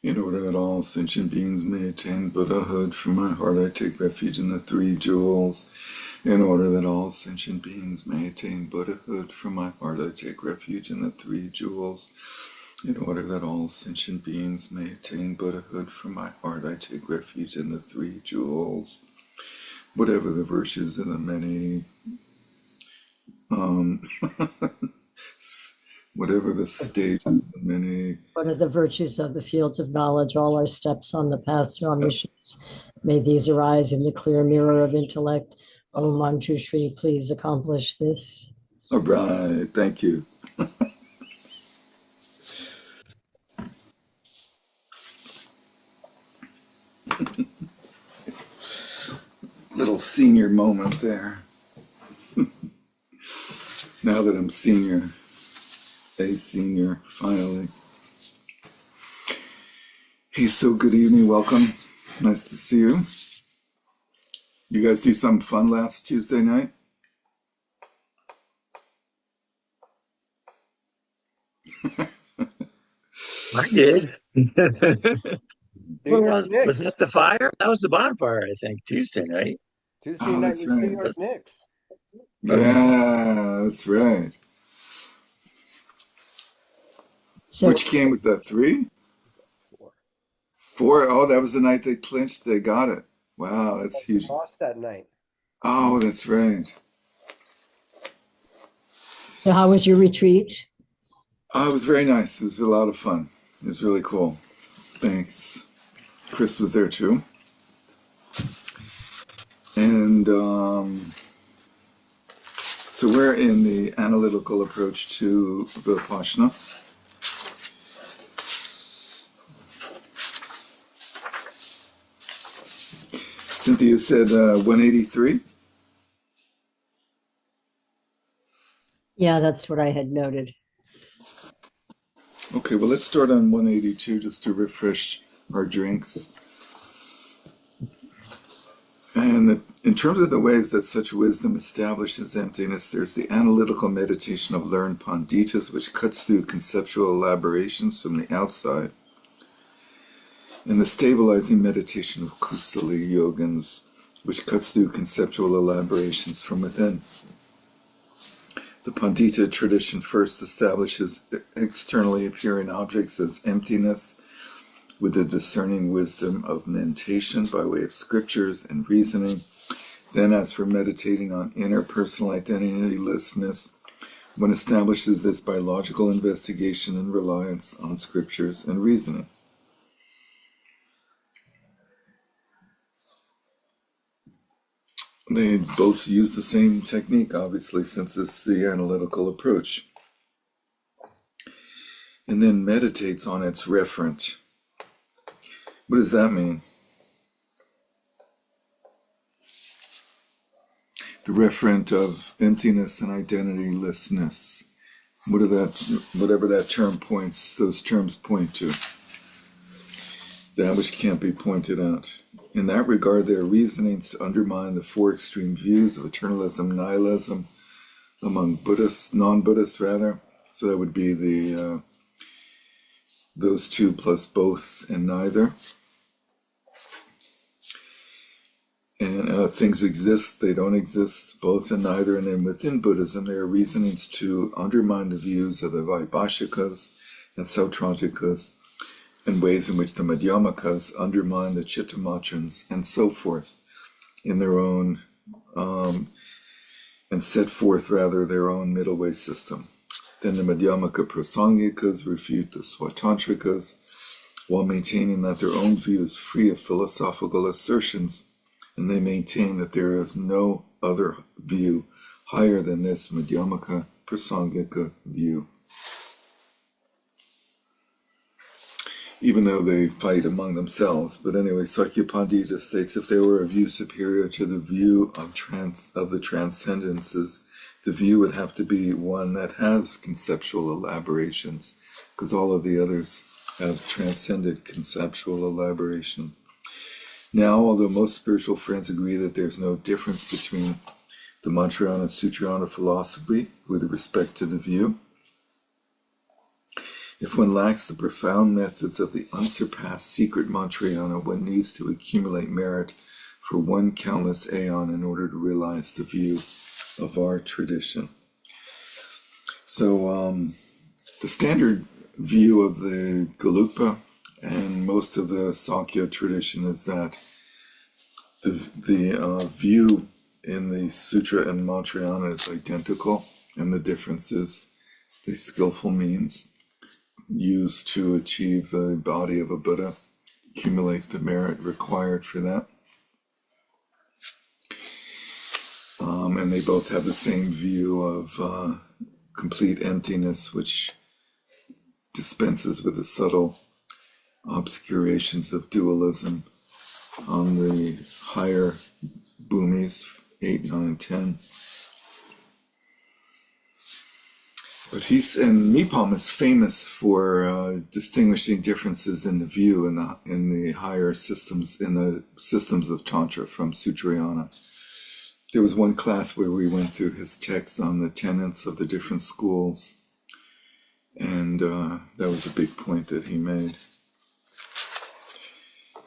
In order that all sentient beings may attain Buddhahood, from my heart I take refuge in the three jewels. In order that all sentient beings may attain Buddhahood, from my heart I take refuge in the three jewels. In order that all sentient beings may attain Buddhahood, from my heart I take refuge in the three jewels. Whatever the virtues of the many, um, whatever the stages of the many. What are the virtues of the fields of knowledge, all our steps on the path to omniscience? May these arise in the clear mirror of intellect. Om Manjushri, please accomplish this. All right, thank you. Little senior moment there. Now that I'm senior, a senior, finally. Hey, so good evening, welcome. Nice to see you. You guys do something fun last Tuesday night? I did. New York was Knicks. that the fire? That was the bonfire, I think, Tuesday night. Tuesday night That's was New right. York Knicks. Yeah, that's right. So, Which game was that? 3? 4? Oh, that was the night they clinched. They got it. Wow, that's They huge. lost that night. Oh, that's right. so how was your retreat? Oh, it was very nice. It was a lot of fun. It was really cool. Thanks. Chris was there too. And so we're in the analytical approach to Vipassana. Cynthia said 183. Yeah, that's what I had noted. Okay, well, let's start on 182 just to refresh our drinks. And in terms of the ways that such wisdom establishes emptiness, there's the analytical meditation of learned panditas, which cuts through conceptual elaborations from the outside, and the stabilizing meditation of kusala yogins, which cuts through conceptual elaborations from within. The Pandita tradition first establishes externally appearing objects as emptiness with the discerning wisdom of mentation by way of scriptures and reasoning. Then, as for meditating on inner personal identitylessness, one establishes this by logical investigation and reliance on scriptures and reasoning. They both use the same technique, obviously, since it's the analytical approach. And then meditates on its referent. What does that mean? The referent of emptiness and identitylessness. Whatever that term points, those terms point to. That which can't be pointed out. In that regard, there are reasonings to undermine the four extreme views of eternalism, nihilism, among Buddhists, non-Buddhists rather. So that would be the those two plus both and neither. And things exist, they don't exist, both and neither. And then within Buddhism, there are reasonings to undermine the views of the Vaibhashikas and Sautrantikas, and ways in which the Madhyamakas undermine the Chittamachans and so forth in their own, and set forth rather their own middle way system. Then the Madhyamaka Prasangikas refute the Swatantrikas while maintaining that their own view is free of philosophical assertions, and they maintain that there is no other view higher than this Madhyamaka Prasangika view. Even though they fight among themselves. But anyway, Sakya Pandita states if there were a view superior to the view of the transcendences, the view would have to be one that has conceptual elaborations, because all of the others have transcended conceptual elaboration. Now, although most spiritual friends agree that there's no difference between the Mantrayana and Sutrayana philosophy with respect to the view, If one lacks the profound methods of the unsurpassed secret Mantrayana, one needs to accumulate merit for one countless aeon in order to realize the view of our tradition. So the standard view of the Gelugpa and most of the Sankhya tradition is that the view in the Sutra and Mantrayana is identical, and the difference is the skillful means used to achieve the body of a Buddha, accumulate the merit required for that. And they both have the same view of complete emptiness, which dispenses with the subtle obscurations of dualism on the higher bhumis, 8, 9, 10. But Mipam is famous for distinguishing differences in the view in the higher systems, in the systems of Tantra from Sutrayana. There was one class where we went through his text on the tenets of the different schools, and that was a big point that he made.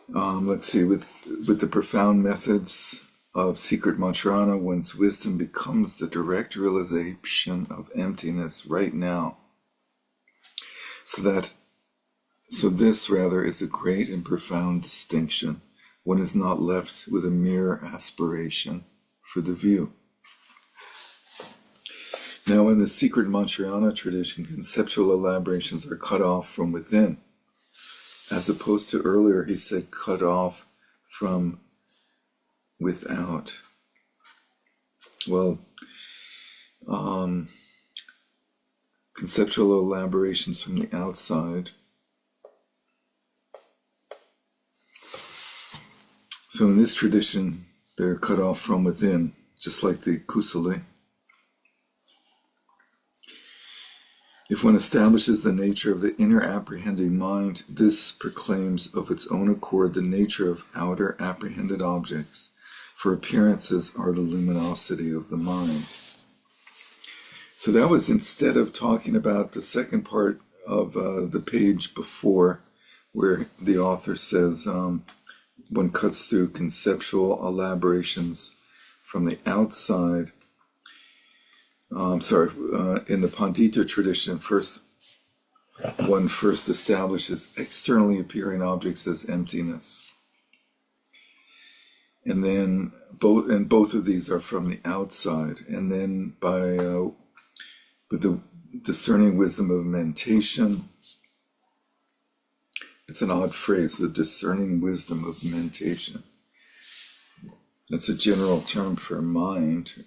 Let's see, with the profound methods of secret Mantrayana, one's wisdom becomes the direct realization of emptiness right now. So this rather is a great and profound distinction. One is not left with a mere aspiration for the view. Now, in the secret Mantrayana tradition, conceptual elaborations are cut off from within, as opposed to earlier he said cut off from without. Well, conceptual elaborations from the outside. So in this tradition, they're cut off from within, just like the Kusali. If one establishes the nature of the inner apprehending mind, this proclaims of its own accord the nature of outer apprehended objects, for appearances are the luminosity of the mind. So that was instead of talking about the second part of the page before, where the author says one cuts through conceptual elaborations from the outside. In the Pandita tradition, one first establishes externally appearing objects as emptiness. And then both of these are from the outside. And then with the discerning wisdom of mentation, it's an odd phrase, the discerning wisdom of mentation. That's a general term for mind.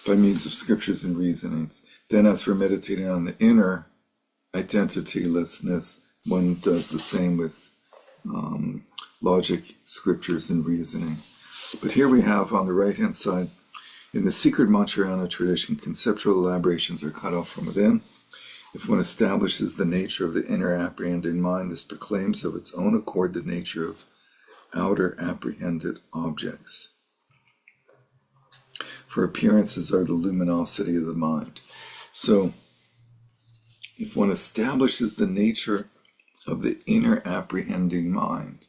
By means of scriptures and reasonings. Then as for meditating on the inner identitylessness, one does the same with logic, scriptures, and reasoning. But here we have on the right-hand side, in the secret Mantrayana tradition, conceptual elaborations are cut off from within. If one establishes the nature of the inner apprehending mind, this proclaims of its own accord the nature of outer apprehended objects. For appearances are the luminosity of the mind. So, if one establishes the nature of the inner apprehending mind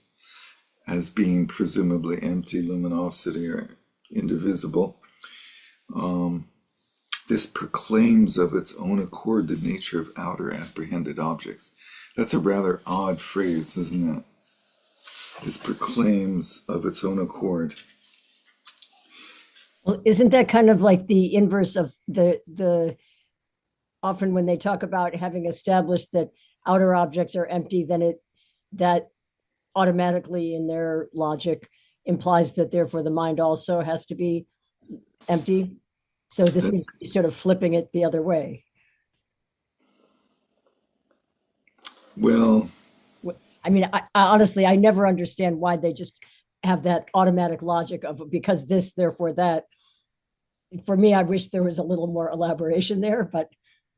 as being presumably empty, luminosity, or indivisible, this proclaims of its own accord the nature of outer apprehended objects. That's a rather odd phrase, isn't it? This proclaims of its own accord. Well, isn't that kind of like the inverse of the often when they talk about having established that outer objects are empty, then that automatically in their logic implies that therefore the mind also has to be empty. So this is sort of flipping it the other way. Well, I mean, I honestly, I never understand why they just have that automatic logic of because this, therefore that. For me, I wish there was a little more elaboration there, but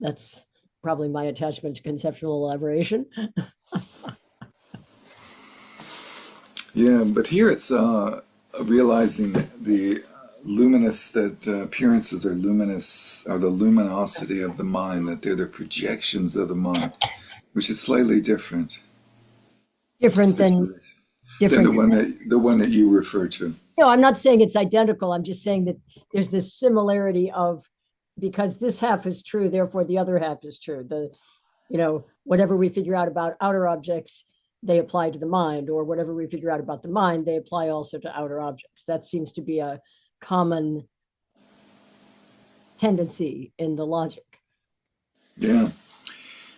that's probably my attachment to conceptual elaboration. Yeah, but here it's realizing the luminous, that appearances are luminous, are the luminosity of the mind, that they're the projections of the mind, which is slightly different Different situation than different. the one that you refer to. No, I'm not saying it's identical. I'm just saying that there's this similarity of, because this half is true, therefore the other half is true. Whatever we figure out about outer objects, they apply to the mind, or whatever we figure out about the mind, they apply also to outer objects. That seems to be a common tendency in the logic. Yeah.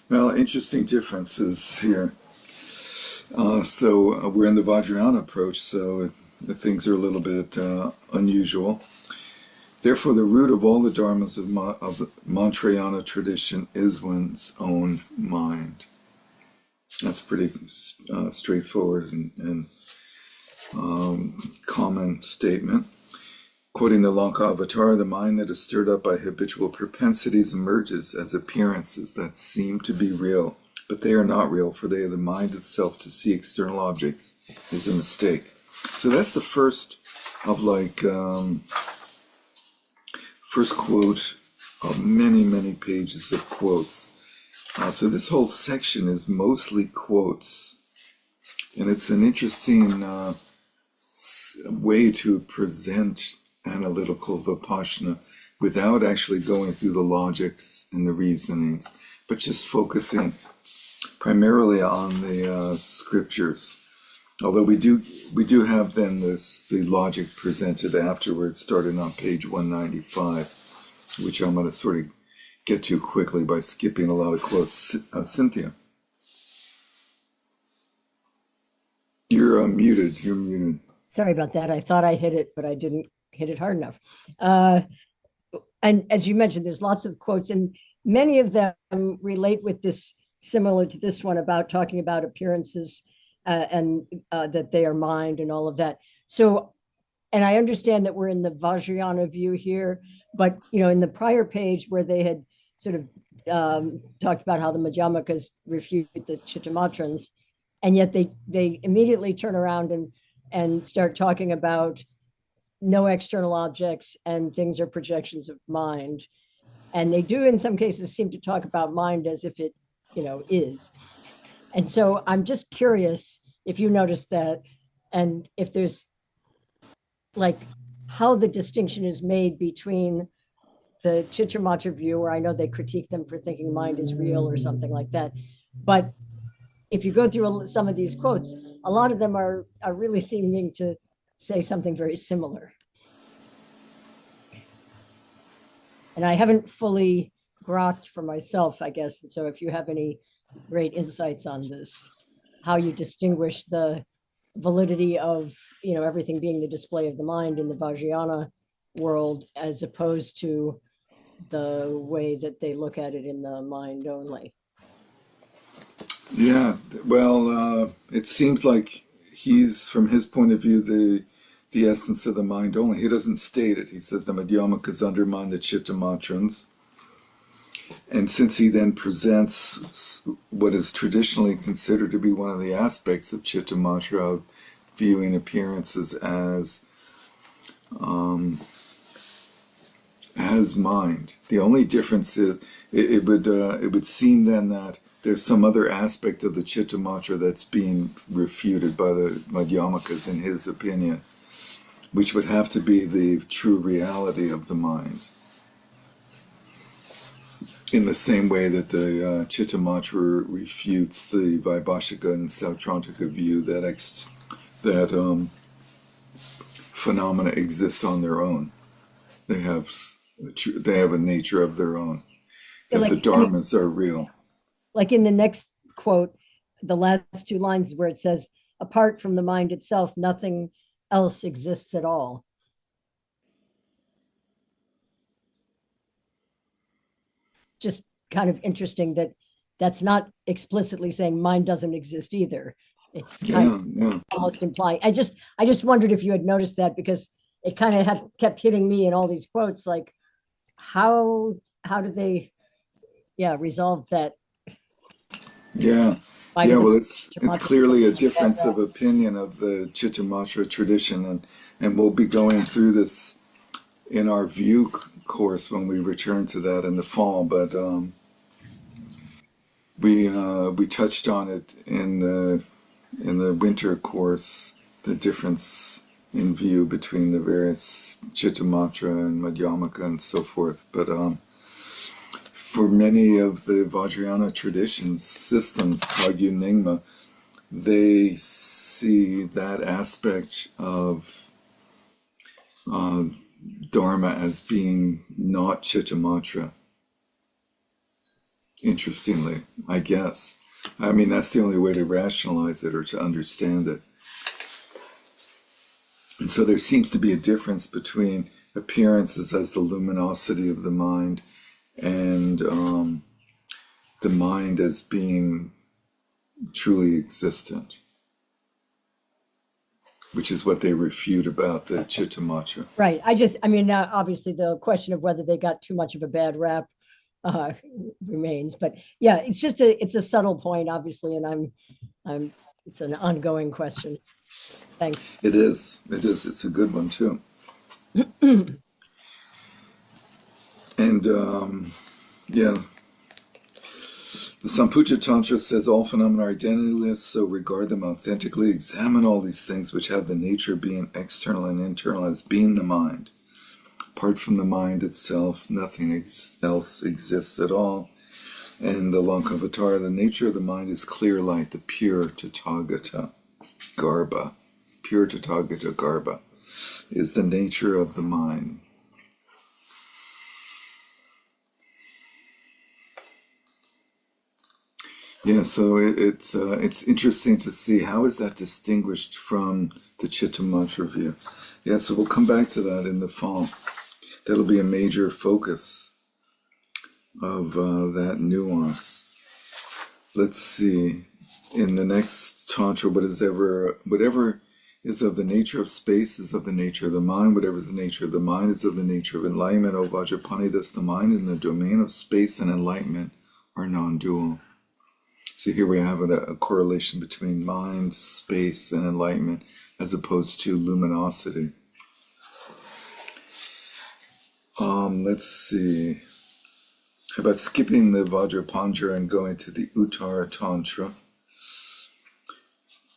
Well, interesting differences here. So we're in the Vajrayana approach, so the things are a little bit unusual. Therefore, the root of all the dharmas of the Mantrayana tradition is one's own mind. That's pretty straightforward and common statement. Quoting the Lanka-avatar, the mind that is stirred up by habitual propensities emerges as appearances that seem to be real, but they are not real, for they are the mind itself. To see external objects is a mistake. So that's the first of first quote of many, many pages of quotes. So this whole section is mostly quotes, and it's an interesting way to present analytical Vipassana without actually going through the logics and the reasonings, but just focusing primarily on the scriptures. Although we do have then the logic presented afterwards, starting on page 195, which I'm going to sort of get to quickly by skipping a lot of quotes. Cynthia, you're muted. You're muted. Sorry about that. I thought I hit it, but I didn't hit it hard enough. And as you mentioned, there's lots of quotes, and many of them relate with this, similar to this one, about talking about appearances and that they are mind and all of that. So, and I understand that we're in the Vajrayana view here, but in the prior page where they had sort of talked about how the Madhyamakas refute the Chittamatrans, and yet they immediately turn around and start talking about no external objects and things are projections of mind. And they do in some cases seem to talk about mind as if it is. And so I'm just curious if you noticed that, and if there's how the distinction is made between the Chittamatra view, where I know they critique them for thinking mind is real or something like that, but if you go through some of these quotes, a lot of them are really seeming to say something very similar. And I haven't fully grokked for myself, I guess. And so if you have any great insights on this, how you distinguish the validity of everything being the display of the mind in the Vajrayana world, as opposed to the way that they look at it in the mind only. Yeah, well, it seems like he's, from his point of view, the essence of the mind only. He doesn't state it. He says the Madhyamakas undermine the Chittamatrans. And since he then presents what is traditionally considered to be one of the aspects of Chittamatra, of viewing appearances as mind, the only difference is it would seem then that there's some other aspect of the Chittamatra that's being refuted by the Madhyamakas, in his opinion, which would have to be the true reality of the mind. In the same way that the Chittamatra refutes the Vaibhashika and Sautrantika view that phenomena exist on their own. They have a nature of their own. That the dharmas are real. Like in the next quote, the last two lines where it says, apart from the mind itself, nothing else exists at all. Just kind of interesting that that's not explicitly saying mind doesn't exist either. It's kind of almost implying. I just wondered if you had noticed that, because it kind of kept hitting me in all these quotes, like how do they resolve that? Well, it's clearly a difference of opinion of the Chittamatra tradition, and we'll be going through this in our view course when we return to that in the fall, but we touched on it in the winter course, the difference in view between the various Chittamatra and Madhyamaka and so forth. But for many of the Vajrayana traditions, systems, Kagyu Nyingma, they see that aspect of Dharma as being not Chittamatra. Interestingly, I guess. I mean, that's the only way to rationalize it or to understand it. And so there seems to be a difference between appearances as the luminosity of the mind and the mind as being truly existent, which is what they refute about the Chittamatra. Right. I mean, obviously the question of whether they got too much of a bad rap remains, but yeah, it's a subtle point, obviously, and it's an ongoing question. Thanks. It is. It's a good one too. And yeah, the Sampuja Tantra says all phenomena are identityless, so regard them authentically. Examine all these things which have the nature of being external and internal as being the mind. Apart from the mind itself, nothing else exists at all. And the Lankavatara, the nature of the mind is clear light, the pure Tathagata Garbha. Pure Tathagata Garbha is the nature of the mind. Yeah, so it's interesting to see how is that distinguished from the Chittamatra view. Yeah, so we'll come back to that in the fall. That'll be a major focus of that nuance. Let's see, in the next Tantra, whatever is of the nature of space is of the nature of the mind, whatever is the nature of the mind is of the nature of enlightenment. O Vajrapani, thus the mind and the domain of space and enlightenment are non-dual. So here we have a correlation between mind, space, and enlightenment as opposed to luminosity. Let's see. How about skipping the Vajrapanja and going to the Uttara Tantra?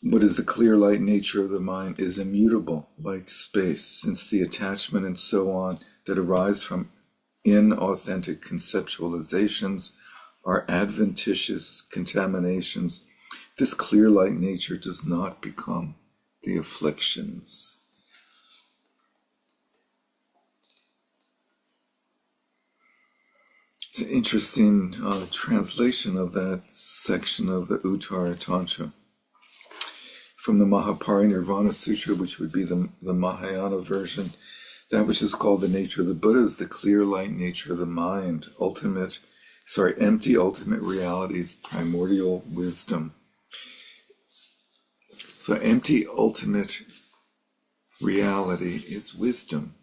What is the clear light nature of the mind is immutable, like space, since the attachment and so on that arise from inauthentic conceptualizations are adventitious contaminations. This clear light nature does not become the afflictions. It's an interesting translation of that section of the Uttara Tantra. From the Mahaparinirvana Sutra, which would be the Mahayana version, that which is called the nature of the Buddha is the clear light nature of the mind, empty ultimate reality is primordial wisdom. So empty ultimate reality is wisdom.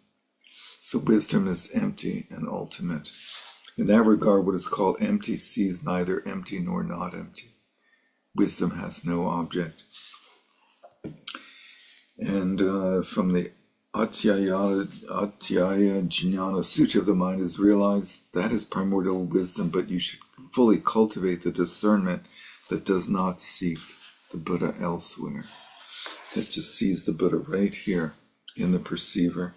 So wisdom is empty and ultimate. In that regard, what is called empty sees neither empty nor not empty. Wisdom has no object. And from the Atyaya Jnana Sutra of the mind is realized that is primordial wisdom, but you should fully cultivate the discernment that does not seek the Buddha elsewhere. That just sees the Buddha right here in the perceiver.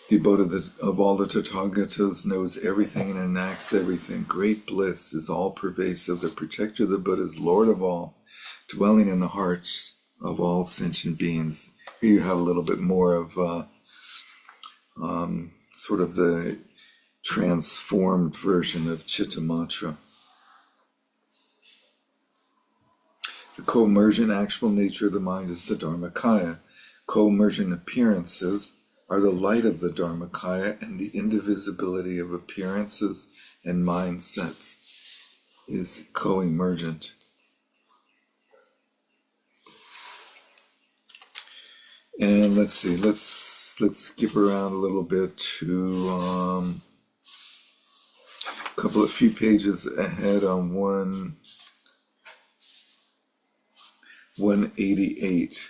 The abode of all the Tathagatas knows everything and enacts everything. Great bliss is all pervasive. The protector of the Buddha is Lord of all, dwelling in the hearts of all sentient beings. Here you have a little bit more of sort of the transformed version of Chittamatra. The co-emergent actual nature of the mind is the Dharmakaya. Co-emergent appearances are the light of the Dharmakaya, and the indivisibility of appearances and mindsets is co-emergent. And let's see, let's skip around a little bit to a few pages ahead on 188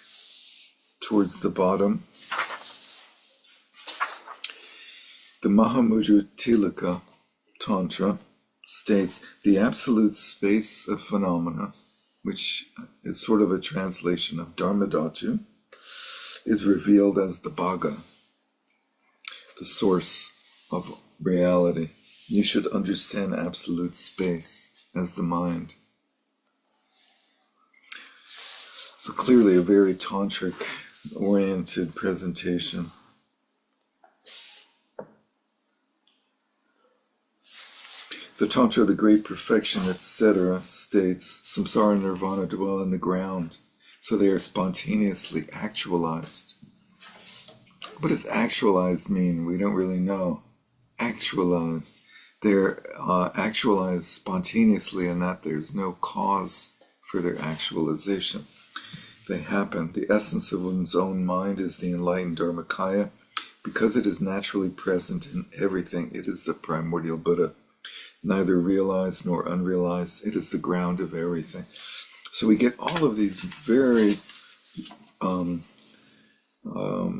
towards the bottom. The Mahamudra Tilaka Tantra states the absolute space of phenomena, which is sort of a translation of Dharmadhatu, is revealed as the Bhaga, the source of reality. You should understand absolute space as the mind. So clearly a very tantric-oriented presentation. The Tantra of the Great Perfection, etc., states samsara and nirvana dwell in the ground, so they are spontaneously actualized. What does actualized mean? We don't really know. Actualized. They're actualized spontaneously in that there's no cause for their actualization. They happen. The essence of one's own mind is the enlightened Dharmakaya. Because it is naturally present in everything, it is the primordial Buddha. Neither realized nor unrealized, it is the ground of everything. So we get all of these very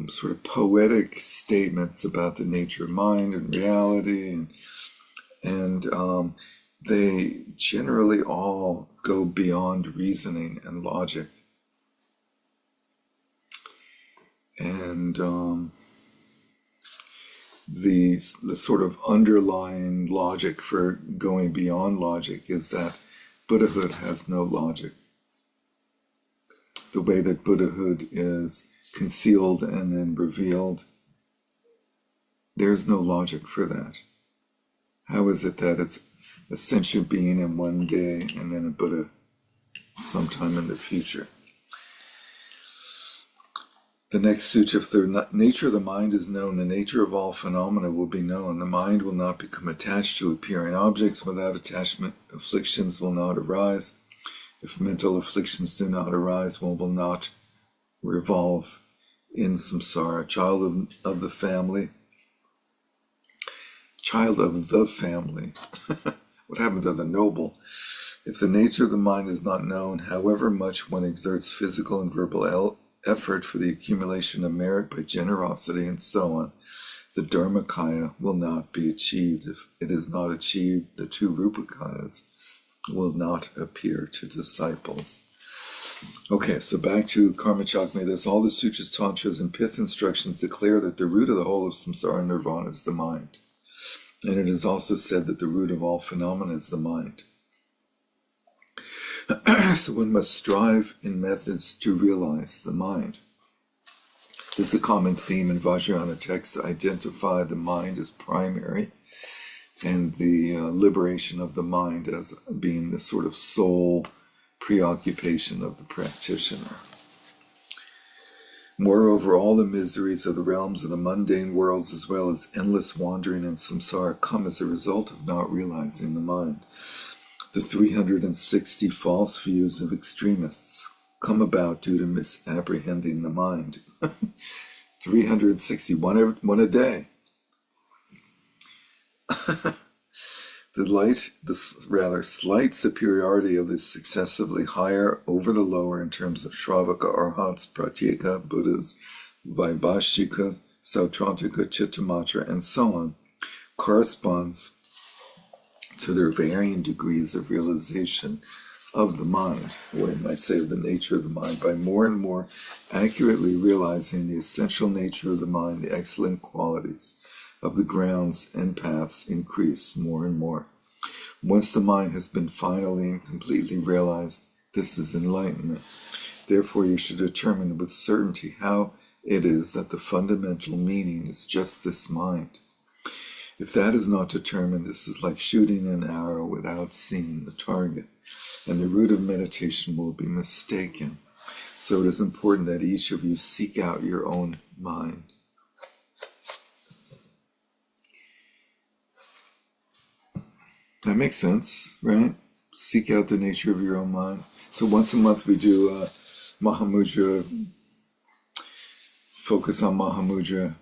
sort of poetic statements about the nature of mind and reality, and they generally all go beyond reasoning and logic. And the sort of underlying logic for going beyond logic is that Buddhahood has no logic. The way that Buddhahood is concealed and then revealed, there's no logic for that. How is it that it's a sentient being in one day and then a Buddha sometime in the future? The next sutra, if the nature of the mind is known, the nature of all phenomena will be known. The mind will not become attached to appearing objects. Without attachment, afflictions will not arise. If mental afflictions do not arise, one will not revolve in samsara. Child of the family. Child of the family. What happened to the noble? If the nature of the mind is not known, however much one exerts physical and verbal effort for the accumulation of merit by generosity and so on, the Dharmakaya will not be achieved. If it is not achieved, the two Rupakayas will not appear to disciples. Okay, so back to Karma Chakmadas. All the sutras, tantras, and Pith Instructions declare that the root of the whole of samsara and nirvana is the mind. And it is also said that the root of all phenomena is the mind. So one must strive in methods to realize the mind. This is a common theme in Vajrayana texts to identify the mind as primary and the liberation of the mind as being the sort of sole preoccupation of the practitioner. Moreover, all the miseries of the realms of the mundane worlds as well as endless wandering in samsara come as a result of not realizing the mind. The 360 false views of extremists come about due to misapprehending the mind. 360, one a day. The slight superiority of the successively higher over the lower in terms of Shravaka, Arhats, Pratyeka, Buddhas, Vaibhashika, Sautrantika, Chittamatra, and so on, corresponds to their varying degrees of realization of the mind, or you might say of the nature of the mind. By more and more accurately realizing the essential nature of the mind, the excellent qualities of the grounds and paths increase more and more. Once the mind has been finally and completely realized, this is enlightenment. Therefore, you should determine with certainty how it is that the fundamental meaning is just this mind. If that is not determined, this is like shooting an arrow without seeing the target, and the route of meditation will be mistaken. So it is important that each of you seek out your own mind. That makes sense, right? Seek out the nature of your own mind. So once a month we do Mahamudra, focus on Mahamudra,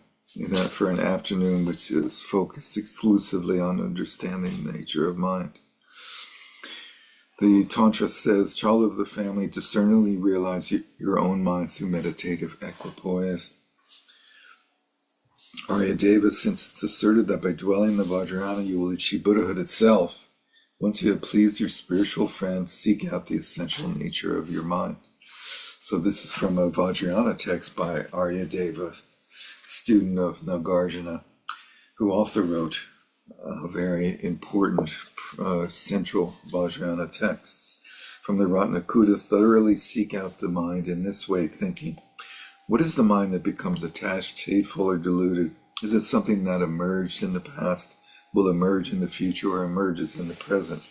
for an afternoon, which is focused exclusively on understanding the nature of mind. The Tantra says, child of the family, discerningly realize your own mind through meditative equipoise. Aryadeva, since it's asserted that by dwelling in the Vajrayana you will achieve Buddhahood itself, once you have pleased your spiritual friend, seek out the essential nature of your mind. So this is from a Vajrayana text by Aryadeva, student of Nagarjuna, who also wrote very important central Vajrayana texts. From the Ratnakuta, thoroughly seek out the mind in this way, thinking, what is the mind that becomes attached, hateful, or deluded? Is it something that emerged in the past, will emerge in the future, or emerges in the present?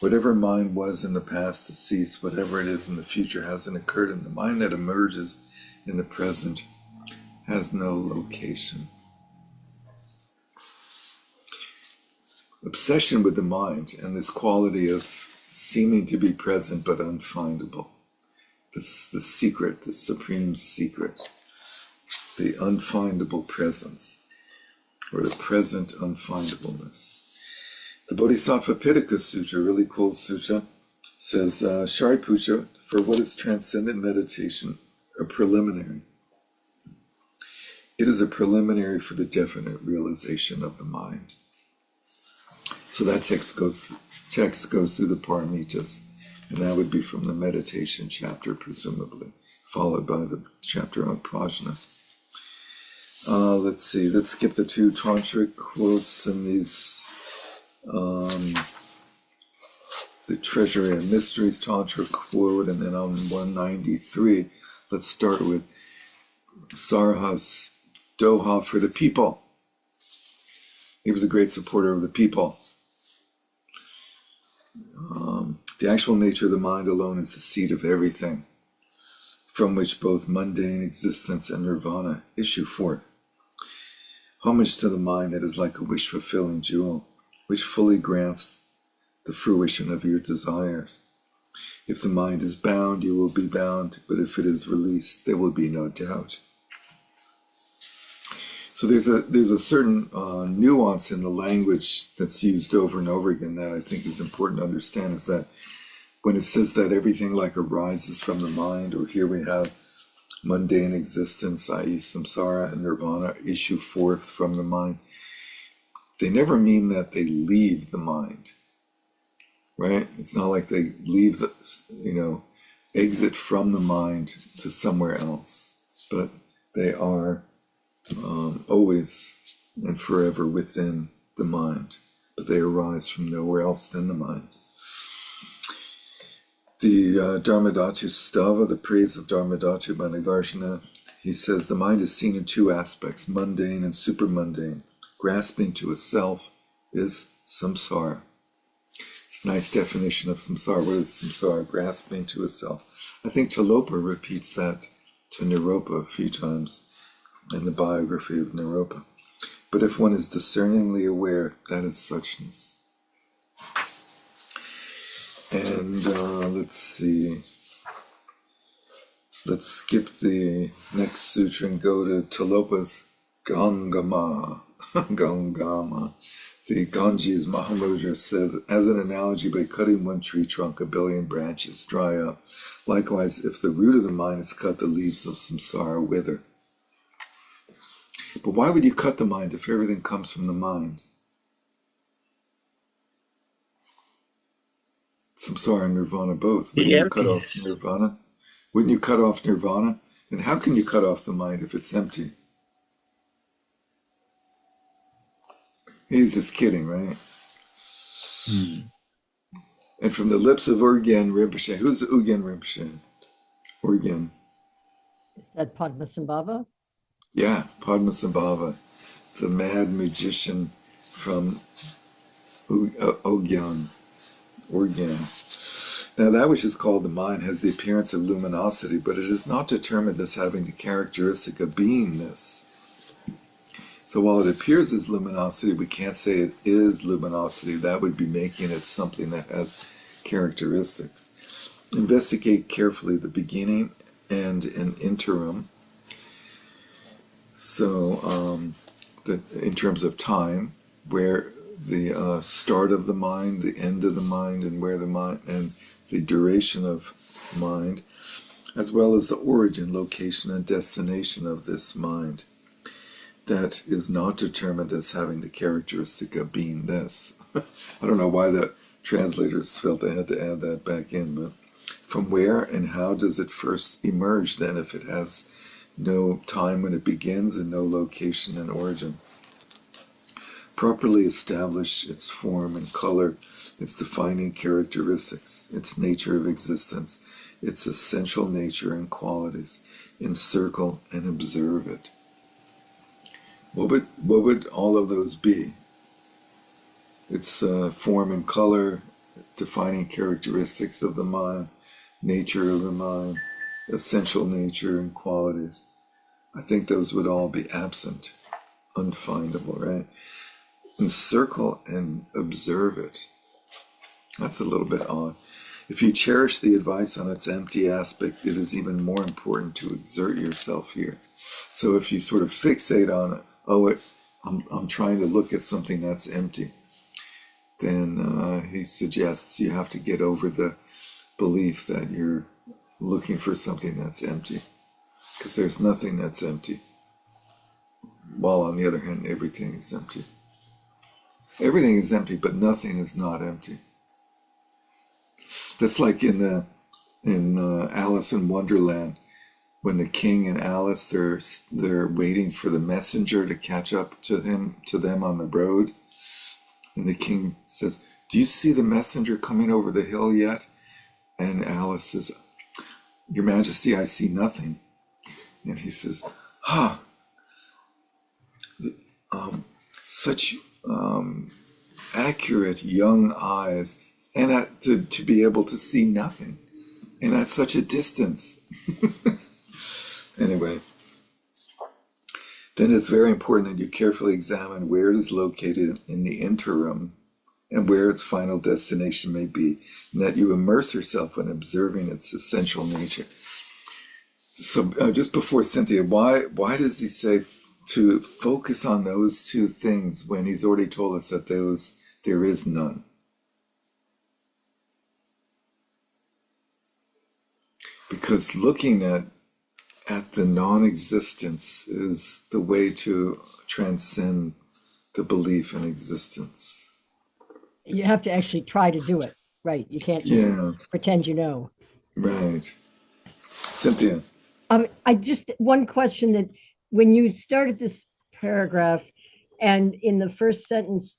Whatever mind was in the past has ceased. Whatever it is in the future hasn't occurred, and the mind that emerges in the present has no location. Obsession with the mind and this quality of seeming to be present but unfindable. This the secret, the supreme secret, the unfindable presence, or the present unfindableness. The Bodhisattva Pitaka Sutra, a really cool sutra, says, Shariputra, for what is transcendent meditation, a preliminary. It is a preliminary for the definite realization of the mind. So that text goes through the paramitas, and that would be from the meditation chapter, presumably, followed by the chapter on prajna. Let's see, let's skip the two tantric quotes and these, the Treasury and Mysteries Tantra quote, and then on 193, let's start with Sarha's Doha for the people. He was a great supporter of the people. The actual nature of the mind alone is the seat of everything, from which both mundane existence and nirvana issue forth. Homage to the mind that is like a wish-fulfilling jewel, which fully grants the fruition of your desires. If the mind is bound, you will be bound, but if it is released, there will be no doubt. So there's a certain nuance in the language that's used over and over again that I think is important to understand, is that when it says that everything like arises from the mind, or here we have mundane existence, i.e. samsara and nirvana, issue forth from the mind, they never mean that they leave the mind, right? It's not like they leave the, exit from the mind to somewhere else, but they are always and forever within the mind, but they arise from nowhere else than the mind. The Dharmadhatu Stava, the praise of Dharmadhatu by Nagarjuna, he says, the mind is seen in two aspects, mundane and supermundane. Grasping to a self is samsara. It's a nice definition of samsara. What is samsara? Grasping to a self. I think Tilopa repeats that to Niropa a few times in the biography of Niropa. But if one is discerningly aware, that is suchness. And let's see. Let's skip the next sutra and go to Tilopa's Gangama. Gangama. The Ganges Mahamudra says, as an analogy, by cutting one tree trunk, a billion branches dry up. Likewise, if the root of the mind is cut, the leaves of samsara wither. But why would you cut the mind if everything comes from the mind? Samsara and nirvana both. Wouldn't you cut off nirvana? Wouldn't you cut off nirvana? And how can you cut off the mind if it's empty? He's just kidding, right? And from the lips of Urgyen Rinpoche, who's Urgyen Rinpoche? Urgyen. Is that Padmasambhava? Yeah, Padmasambhava, the mad magician from Urgyen. Now that which is called the mind has the appearance of luminosity, but it is not determined as having the characteristic of beingness. So while it appears as luminosity, we can't say it is luminosity. That would be making it something that has characteristics. Investigate carefully the beginning and an interim. So in terms of time, where the start of the mind, the end of the mind, and where the mind and the duration of mind, as well as the origin, location, and destination of this mind. that is not determined as having the characteristic of being this. I don't know why the translators felt they had to add that back in, but from where and how does it first emerge then if it has no time when it begins and no location and origin? Properly establish its form and color, its defining characteristics, its nature of existence, its essential nature and qualities. Encircle and observe it. What would all of those be? Its form and color, defining characteristics of the mind, nature of the mind, essential nature and qualities. I think those would all be absent, unfindable, right? Encircle and observe it. That's a little bit odd. If you cherish the advice on its empty aspect, it is even more important to exert yourself here. So if you sort of fixate on it, I'm trying to look at something that's empty, then he suggests you have to get over the belief that you're looking for something that's empty, because there's nothing that's empty. While on the other hand, everything is empty. Everything is empty, but nothing is not empty. That's like in Alice in Wonderland, when the king and Alice they're waiting for the messenger to catch up to them on the road, and the king says, "Do you see the messenger coming over the hill yet?" And Alice says, "Your Majesty, I see nothing." And he says, such accurate young eyes, and to be able to see nothing, and at such a distance." Anyway, then it's very important that you carefully examine where it is located in the interim and where its final destination may be, and that you immerse yourself in observing its essential nature. So just before Cynthia, why does he say to focus on those two things when he's already told us that there is none? Because looking at the non-existence is the way to transcend the belief in existence. You have to actually try to do it, right? You can't just pretend you know. Right. Cynthia. I just one question that when you started this paragraph and in the first sentence,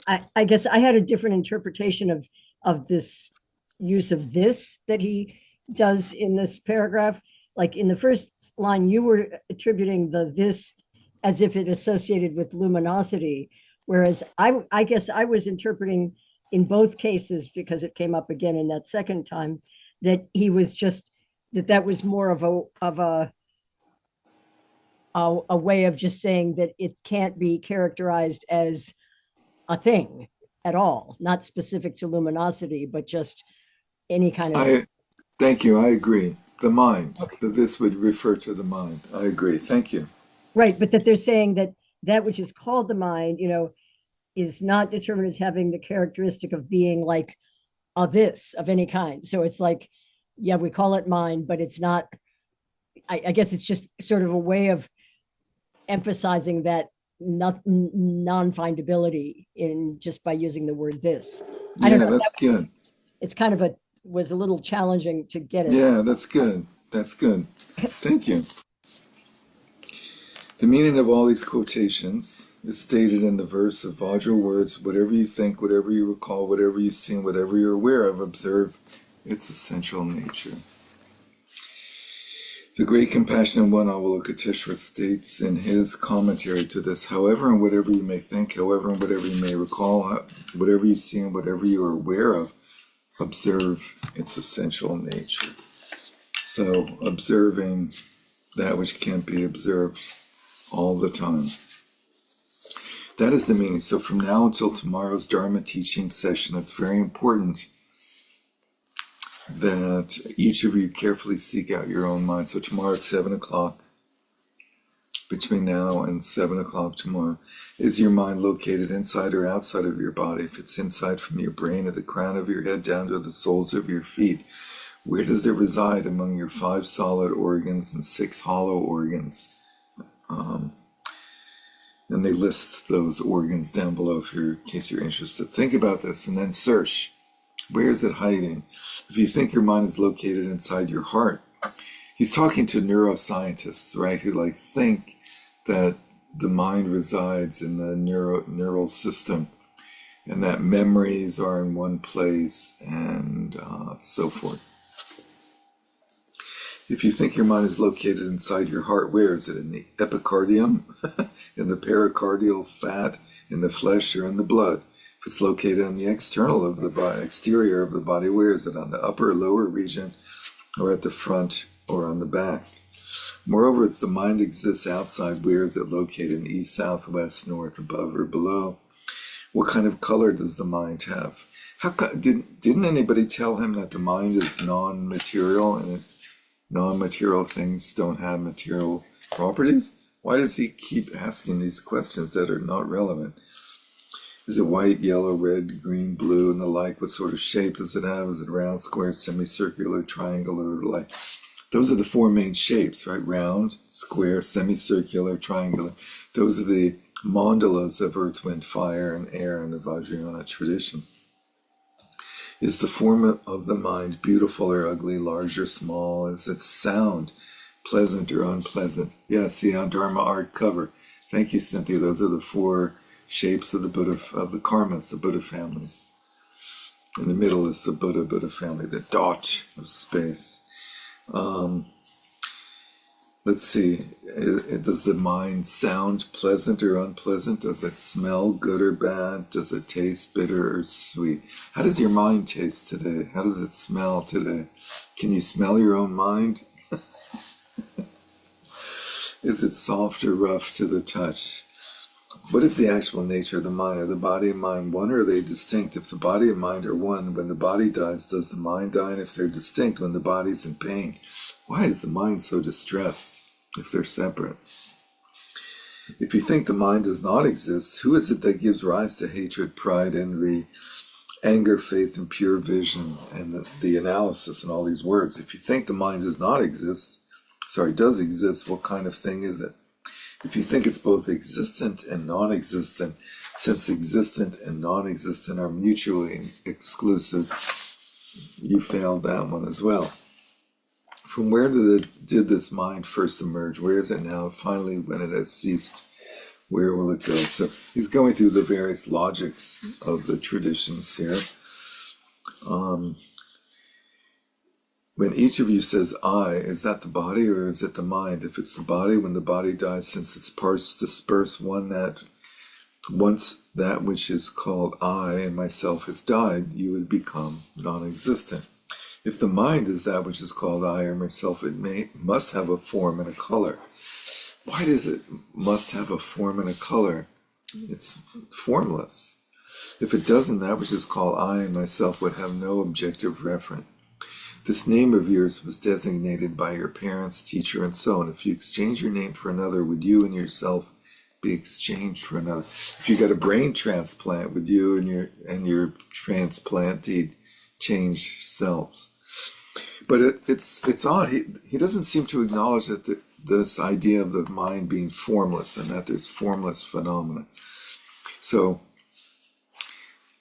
I guess I had a different interpretation of this use of this that he does in this paragraph. Like in the first line, you were attributing the this as if it associated with luminosity, whereas I guess I was interpreting in both cases, because it came up again in that second time, that he was just that was more of a way of just saying that it can't be characterized as a thing at all, not specific to luminosity, but just any kind of. Thank you. I agree. The mind. Okay. That this would refer to the mind. I agree. Thank you. Right, but that they're saying that that which is called the mind, is not determined as having the characteristic of being like a this of any kind. So it's like, yeah, we call it mind, but it's not. I guess it's just sort of a way of emphasizing that non-findability in just by using the word this. I don't Yeah, know. that's good. It's kind of was a little challenging to get it. Yeah, that's good. That's good. Thank you. The meaning of all these quotations is stated in the verse of Vajra words: whatever you think, whatever you recall, whatever you see, whatever you're aware of, observe its essential nature. The great compassionate one, Avalokiteshvara, states in his commentary to this: however and whatever you may think, however and whatever you may recall, whatever you see and whatever you are aware of, observe its essential nature. So observing that which can't be observed all the time. That is the meaning. So from now until tomorrow's Dharma teaching session, it's very important that each of you carefully seek out your own mind. So tomorrow at 7 o'clock, between now and 7 o'clock tomorrow, is your mind located inside or outside of your body? If it's inside, from your brain at the crown of your head down to the soles of your feet, where does it reside among your 5 solid organs and 6 hollow organs? And they list those organs down below in case you're interested. Think about this and then search. Where is it hiding? If you think your mind is located inside your heart, he's talking to neuroscientists, right, who think that the mind resides in the neural system and that memories are in one place and so forth. If you think your mind is located inside your heart, where is it? In the epicardium, in the pericardial fat, in the flesh, or in the blood? If it's located on the external of the body, exterior of the body, where is it? On the upper or lower region, or at the front, or on the back? Moreover, if the mind exists outside, where is it located? In east, south, west, north, above, or below? What kind of color does the mind have? Didn't anybody tell him that the mind is non-material and non-material things don't have material properties? Why does he keep asking these questions that are not relevant? Is it white, yellow, red, green, blue, and the like? What sort of shape does it have? Is it round, square, semicircular, triangular, or the like? Those are the four main shapes, right? Round, square, semicircular, triangular. Those are the mandalas of earth, wind, fire, and air in the Vajrayana tradition. Is the form of the mind beautiful or ugly, large or small? Is its sound pleasant or unpleasant? Yeah, see on Dharma Art cover. Thank you, Cynthia. Those are the four shapes of the Buddha, of the karmas, the Buddha families. In the middle is the Buddha family, the Doch of space. Let's see. Does the mind sound pleasant or unpleasant? Does it smell good or bad? Does it taste bitter or sweet? How does your mind taste today? How does it smell today? Can you smell your own mind? Is it soft or rough to the touch? What is the actual nature of the mind? Are the body and mind one, or are they distinct? If the body and mind are one, when the body dies, does the mind die? And if they're distinct, when the body's in pain, why is the mind so distressed if they're separate? If you think the mind does not exist, who is it that gives rise to hatred, pride, envy, anger, faith, and pure vision, and the analysis and all these words? If you think the mind does exist, what kind of thing is it? If you think it's both existent and non-existent, since existent and non-existent are mutually exclusive, you failed that one as well. From where did this mind first emerge? Where is it now? Finally, when it has ceased, where will it go? So he's going through the various logics of the traditions here. When each of you says I, is that the body or is it the mind? If it's the body, when the body dies, since its parts disperse, once that which is called I and myself has died, you would become non-existent. If the mind is that which is called I or myself, it must have a form and a color. Why does it must have a form and a color? It's formless. If it doesn't, that which is called I and myself would have no objective referent. This name of yours was designated by your parents, teacher, and so on. If you exchange your name for another, would you and yourself be exchanged for another? If you got a brain transplant, would you and your transplantee change selves? But it's odd. He doesn't seem to acknowledge that this idea of the mind being formless and that there's formless phenomena. So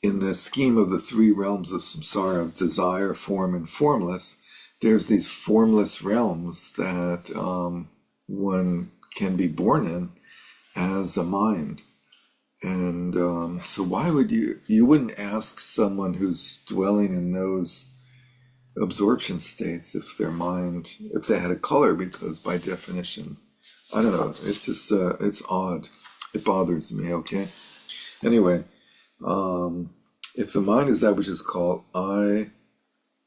in the scheme of the three realms of samsara, of desire, form, and formless, there's these formless realms that one can be born in as a mind. And so why would you wouldn't ask someone who's dwelling in those absorption states if their mind, if they had a color, because by definition, I don't know, it's just, it's odd. It bothers me, okay? Anyway, if the mind is that which is called I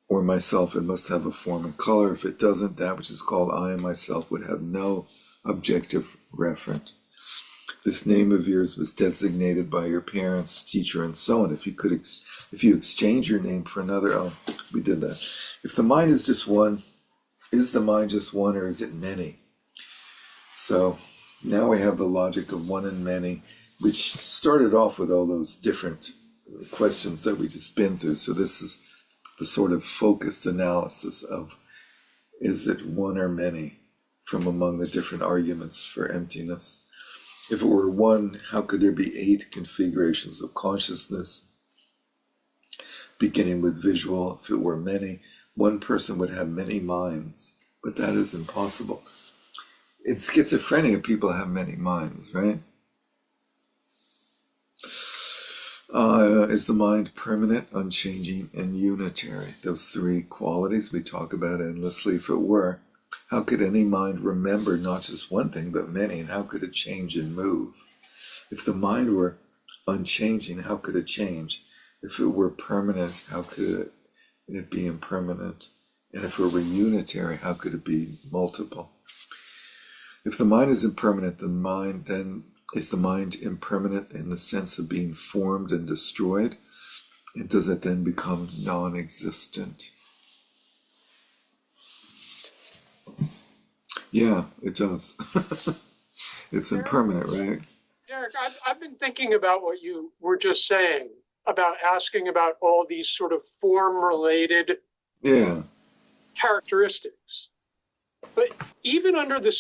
or myself, it must have a form and color. If it doesn't, that which is called I and myself would have no objective referent. This name of yours was designated by your parents, teacher, and so on. If you exchange your name for another, we did that. If the mind is just one, is the mind just one or is it many? So now we have the logic of one and many, which started off with all those different questions that we just been through. So this is the sort of focused analysis of, is it one or many, from among the different arguments for emptiness. If it were one, how could there be 8 configurations of consciousness, beginning with visual? If it were many, one person would have many minds, but that is impossible. In schizophrenia, people have many minds, right? Is the mind permanent, unchanging, and unitary? Those 3 qualities we talk about endlessly. If it were, how could any mind remember not just one thing, but many? And how could it change and move? If the mind were unchanging, how could it change? If it were permanent, how could it be impermanent? And if it were unitary, how could it be multiple? If the mind is impermanent, then is the mind impermanent in the sense of being formed and destroyed? And does it then become non-existent? Yeah, it does. It's impermanent, right? Derek, I've been thinking about what you were just saying about asking about all these sort of form-related Yeah. characteristics. But even under the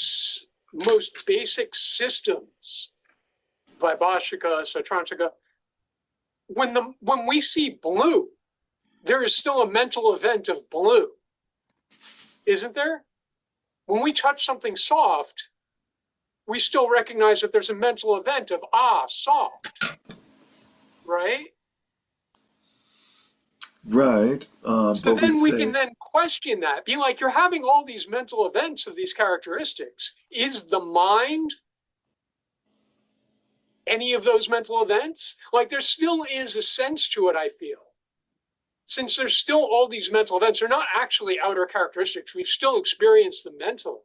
most basic systems, Vaibhashika, Sautrantika, when we see blue, there is still a mental event of blue, isn't there? When we touch something soft, we still recognize that there's a mental event of, soft, right? Right. So But we then we can say, then question that, be like, you're having all these mental events of these characteristics. Is the mind any of those mental events? Like, there still is a sense to it, I feel. Since there's still all these mental events, they're not actually outer characteristics. We've still experienced them mentally.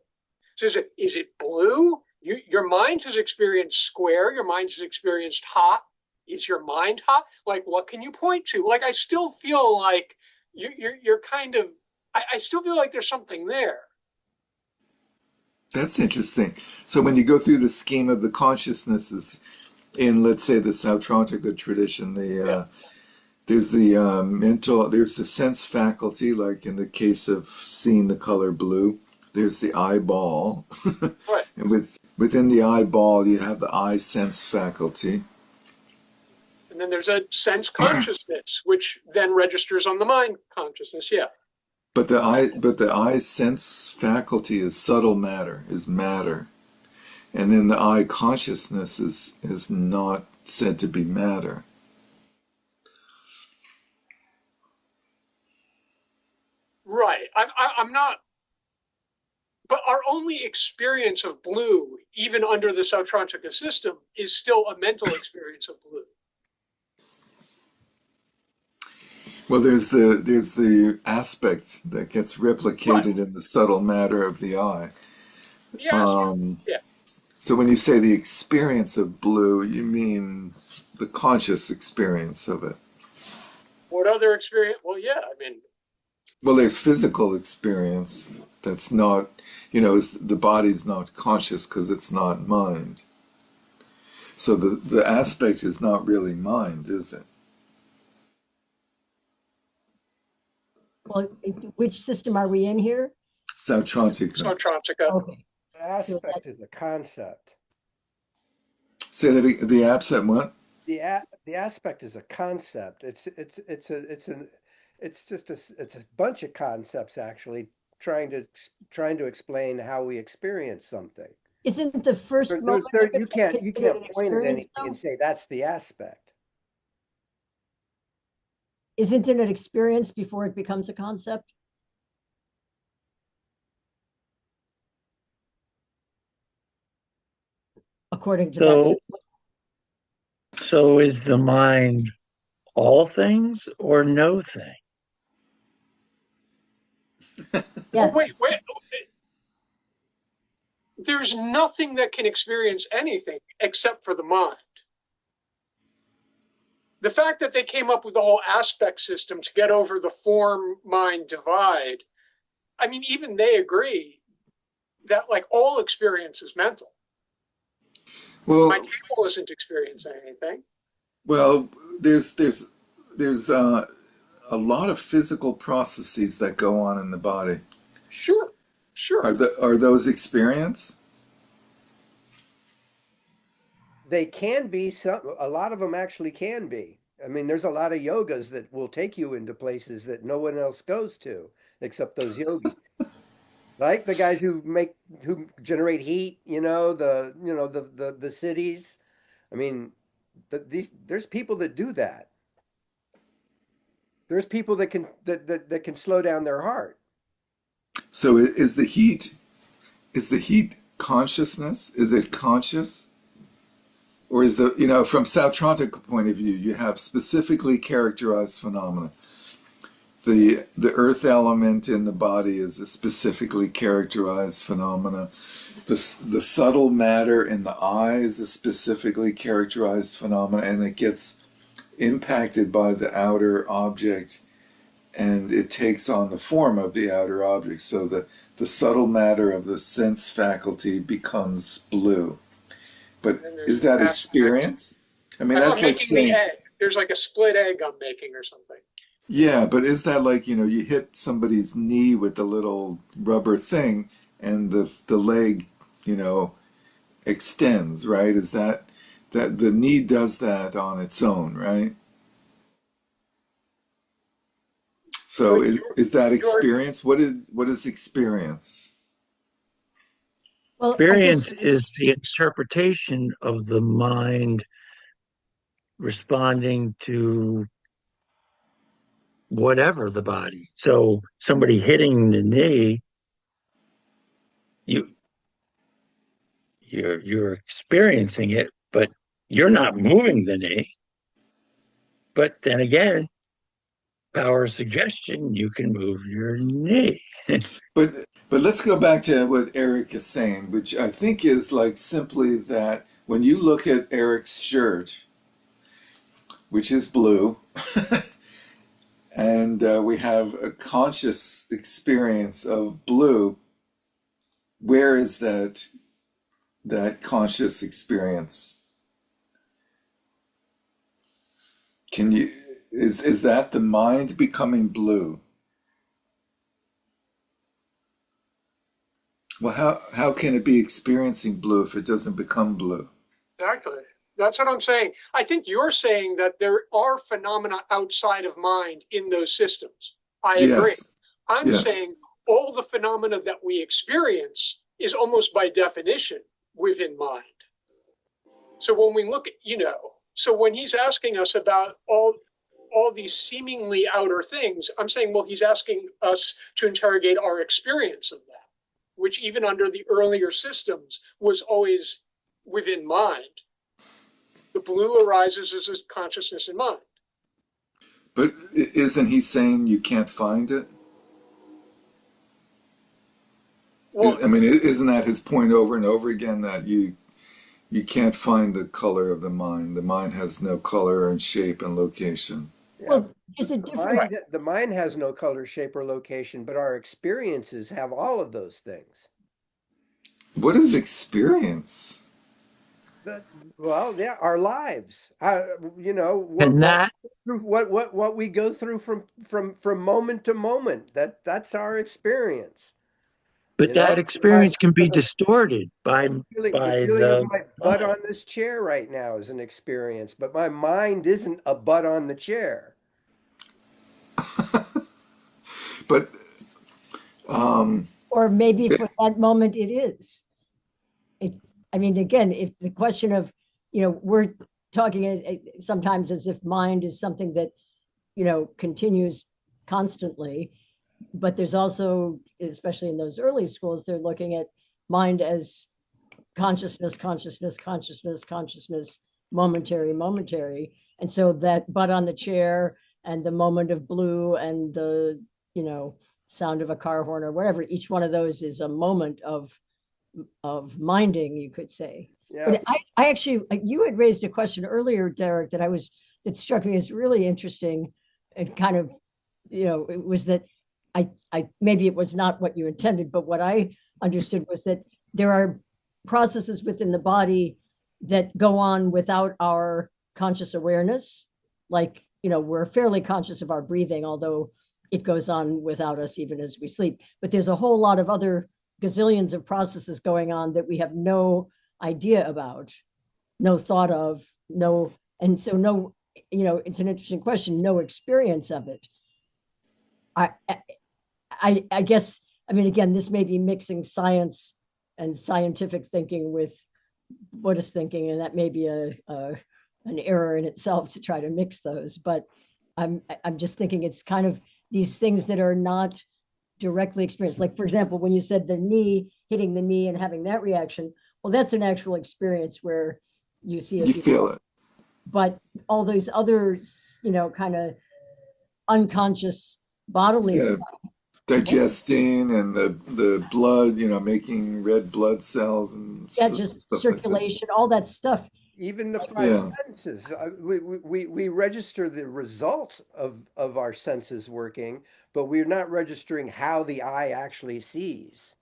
So is it blue? Your mind has experienced square. Your mind has experienced hot. Is your mind hot? Like, what can you point to? Like, I still feel like you're kind of, I still feel like there's something there. that's interesting. So when you go through the scheme of the consciousnesses in, let's say, the Sautrantika tradition, Yeah, there's the mental, there's the sense faculty, like in the case of seeing the color blue. There's the eyeball, right. and within the eyeball, you have the eye sense faculty. And then there's a sense consciousness, which then registers on the mind consciousness. Yeah. But the eye sense faculty is subtle matter, is matter, and then the eye consciousness is not said to be matter. Right. I'm not, but our only experience of blue, even under the Sautrantika system, is still a mental experience of blue. Well, there's the aspect that gets Right. replicated in the subtle matter of the eye. The aspect. Um, Yeah. so when you say the experience of blue, you mean the conscious experience of it. What other experience? Well, yeah. I mean, Well, there's physical experience that's not, the body's not conscious because it's not mind. So the aspect is not really mind, is it? Well, which system are we in here? Sautrantika. Sautrantika. Okay. The So that, aspect is a concept. Say that the absent what? The aspect is a concept. It's a bunch of concepts actually trying to explain how we experience something. isn't the first moment of it You considered can't an point at experience, anything and though? say that's the aspect. Isn't it an experience before it becomes a concept? According to that So, system. so is the mind all things or no thing? Oh, Yes. wait. There's nothing that can experience anything except for the mind. The fact that they came up with the whole aspect system to get over the form mind divide, I mean, even they agree that like all experience is mental. My Well, table isn't experiencing anything. well, there's a lot of physical processes that go on in the body. Sure. Are those experience? They can be a lot of them actually can be. I mean, there's a lot of yogas that will take you into places that no one else goes to except those yogis. Like the guys who generate heat, the cities. I mean, there's people that do that. There's people that can slow down their heart. So is the heat consciousness? Is it conscious? Or is the, from Sautrantic point of view, you have specifically characterized phenomena. The earth element in the body is a specifically characterized phenomena. The subtle matter in the eye is a specifically characterized phenomena, and it gets impacted by the outer object, and it takes on the form of the outer object. So the subtle matter of the sense faculty becomes blue. But And is there's that aspects. experience? I mean, I'm that's like making the saying, egg. There's like a split egg I'm making or something. yeah, but is that like, you hit somebody's knee with the little rubber thing and the leg, you know, extends, right? Is that the knee does that on its own, right? So But is that George, experience? What is experience? Well, I guess Experience is the interpretation of the mind responding to whatever the body. So somebody hitting the knee, you you're experiencing it, but you're not moving the knee. But then again, power of suggestion, you can move your knee. But but let's go back to what Eric is saying, which I think is like simply that when you look at Eric's shirt, which is blue, and we have a conscious experience of blue, where is that conscious experience? Can you is that the mind becoming blue? Well, how can it be experiencing blue if it doesn't become blue? exactly. That's what I'm saying. I think you're saying that there are phenomena outside of mind in those systems. I agree. Yes, I'm yes. saying all the phenomena that we experience is almost by definition within mind. So when we look at, so when he's asking us about all these seemingly outer things, I'm saying, well, he's asking us to interrogate our experience of that, which even under the earlier systems was always within mind. The blue arises as a consciousness in mind. But isn't he saying you can't find it? Well, I mean, isn't that his point over and over again that you can't find the color of the mind? The mind has no color and shape and location. Yeah, well, there's a the difference. mind has no color, shape, or location, but our experiences have all of those things. What is experience? That, well, yeah, our lives. And that, What we go through from moment to moment. That's our experience. but You know, that experience can be distorted by the by feeling of the my butt mind. on this chair right now is an experience, but my mind isn't a butt on the chair. But um, Or maybe for that moment it is. It, I mean, again, if the question of, we're talking sometimes as if mind is something that, continues constantly, but there's also, especially in those early schools, they're looking at mind as consciousness, consciousness, consciousness, consciousness, momentary, momentary. And so that butt on the chair and the moment of blue and the, sound of a car horn or whatever, each one of those is a moment of minding, you could say. Yeah. But I actually, you had raised a question earlier, Derek, that struck me as really interesting and kind of, it was that I maybe it was not what you intended, but what I understood was that there are processes within the body that go on without our conscious awareness. Like, we're fairly conscious of our breathing, although it goes on without us even as we sleep. But there's a whole lot of other gazillions of processes going on that we have no idea about. no thought of, no, and so no, it's an interesting question, no experience of it. I, I guess, I mean, again, this may be mixing science and scientific thinking with Buddhist thinking, and that may be an error in itself to try to mix those. But I'm just thinking it's kind of these things that are not directly experienced. Like, for example, when you said the knee, hitting the knee and having that reaction, well, that's an actual experience where you see it You feel before. it. But all those other, kind of unconscious bodily Yeah, stuff, digesting and the blood, making red blood cells and yeah, just stuff like that. circulation, all that stuff. Even the five Yeah. senses, we register the results of our senses working, but we're not registering how the eye actually sees.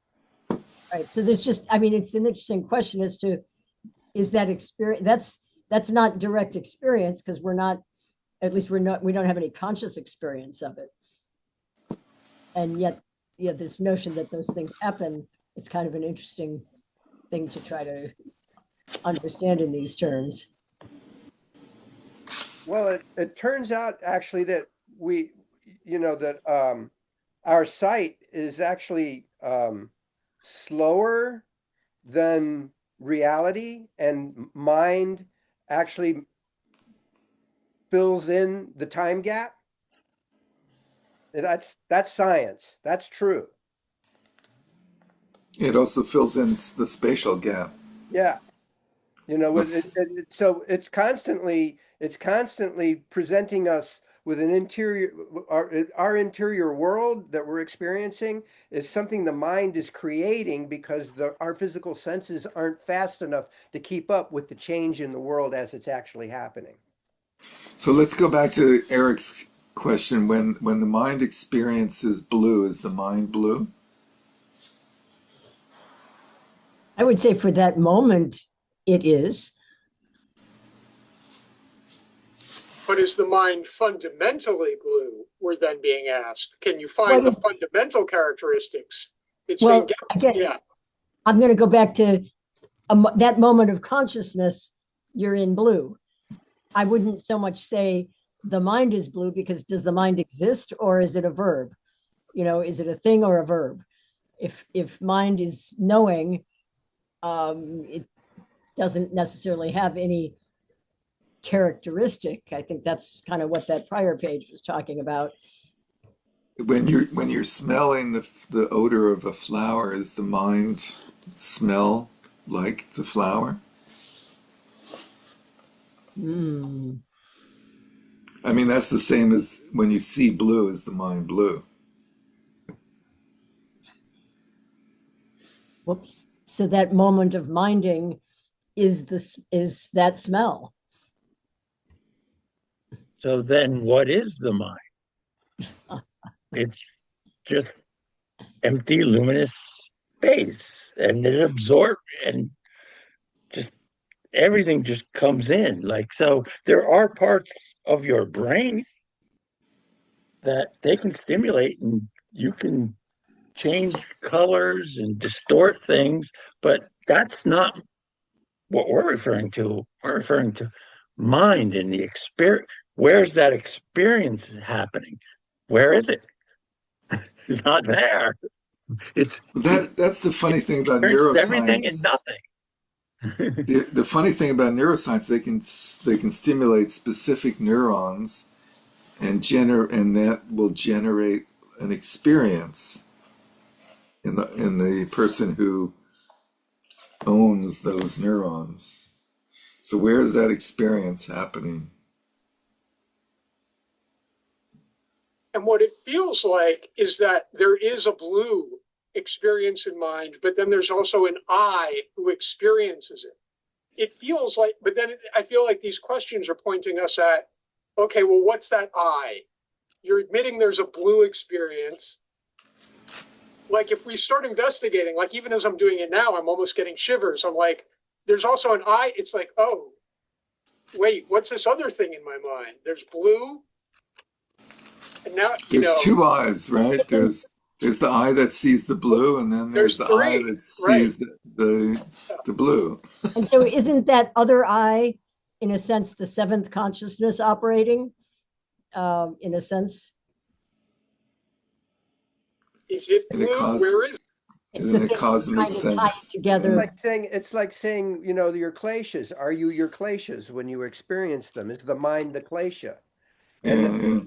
Right. So there's just, I mean, it's an interesting question as to, is that experience, that's not direct experience, because we're not, at least we don't have any conscious experience of it. And yet, yeah, this notion that those things happen, it's kind of an interesting thing to try to understand in these terms. Well, it turns out actually that we, that our sight is actually slower than reality, and mind actually fills in the time gap. That's science. That's true. It also fills in the spatial gap Yeah. of So it's constantly presenting us with an our interior world that we're experiencing is something the mind is creating because our physical senses aren't fast enough to keep up with the change in the world as it's actually happening. So let's go back to Eric's question. When the mind experiences blue, is the mind blue? I would say for that moment, it is. But is the mind fundamentally blue? We're then being asked. Can you find What the is, fundamental characteristics? It's saying, well, again, yeah, I'm going to go back to that moment of consciousness, you're in blue. I wouldn't so much say the mind is blue, because does the mind exist, or is it a verb? Is it a thing or a verb? If mind is knowing, it doesn't necessarily have any characteristic. I think that's kind of what that prior page was talking about. When you're smelling the odor of a flower, is the mind smell like the flower? Hmm. I mean, that's the same as when you see blue, is the mind blue? Whoops. So that moment of minding is that smell. So then what is the mind? It's just empty, luminous space, and it absorbs and just everything just comes in. Like, so there are parts of your brain that they can stimulate and you can change colors and distort things, but that's not what we're referring to. We're referring to mind and the experience. Where's that experience happening? Where is it? It's not there. It's it, That's the funny it thing about experiences everything and neuroscience. nothing. The funny thing about neuroscience, they can stimulate specific neurons and that will generate an experience in the person who owns those neurons. So where is that experience happening? and what it feels like is that there is a blue experience in mind, but then there's also an I who experiences it. It feels like, but then I feel like these questions are pointing us at, okay, well, what's that I? You're admitting there's a blue experience. Like if we start investigating, like even as I'm doing it now, I'm almost getting shivers. I'm like, there's also an I. It's like, oh, wait, what's this other thing in my mind? There's blue, and now There's two eyes, right? Isn't, There's There's the eye that sees the blue, and then there's There's the eye three, that right? sees the blue. And so isn't that other eye, in a sense, the seventh consciousness operating, in a sense? Is it In a blue? cos Where is it? It's the in a thing that's cosmic trying to tie it sense. It's Yeah. together. like saying you know, your kleshas. Are you your kleshas when you experience them? Is the mind the klesha? And Yeah, yeah.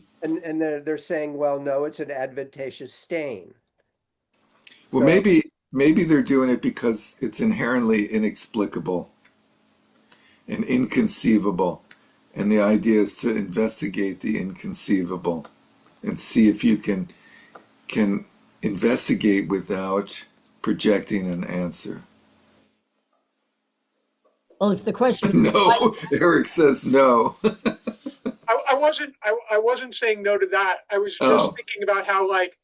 they're saying, well, no, it's an adventitious stain. Well, So maybe they're doing it because it's inherently inexplicable and inconceivable. And the idea is to investigate the inconceivable and see if you can investigate without projecting an answer. Well, if the question is why, No, Eric says no. I wasn't saying no to that. I was just Oh, thinking about how like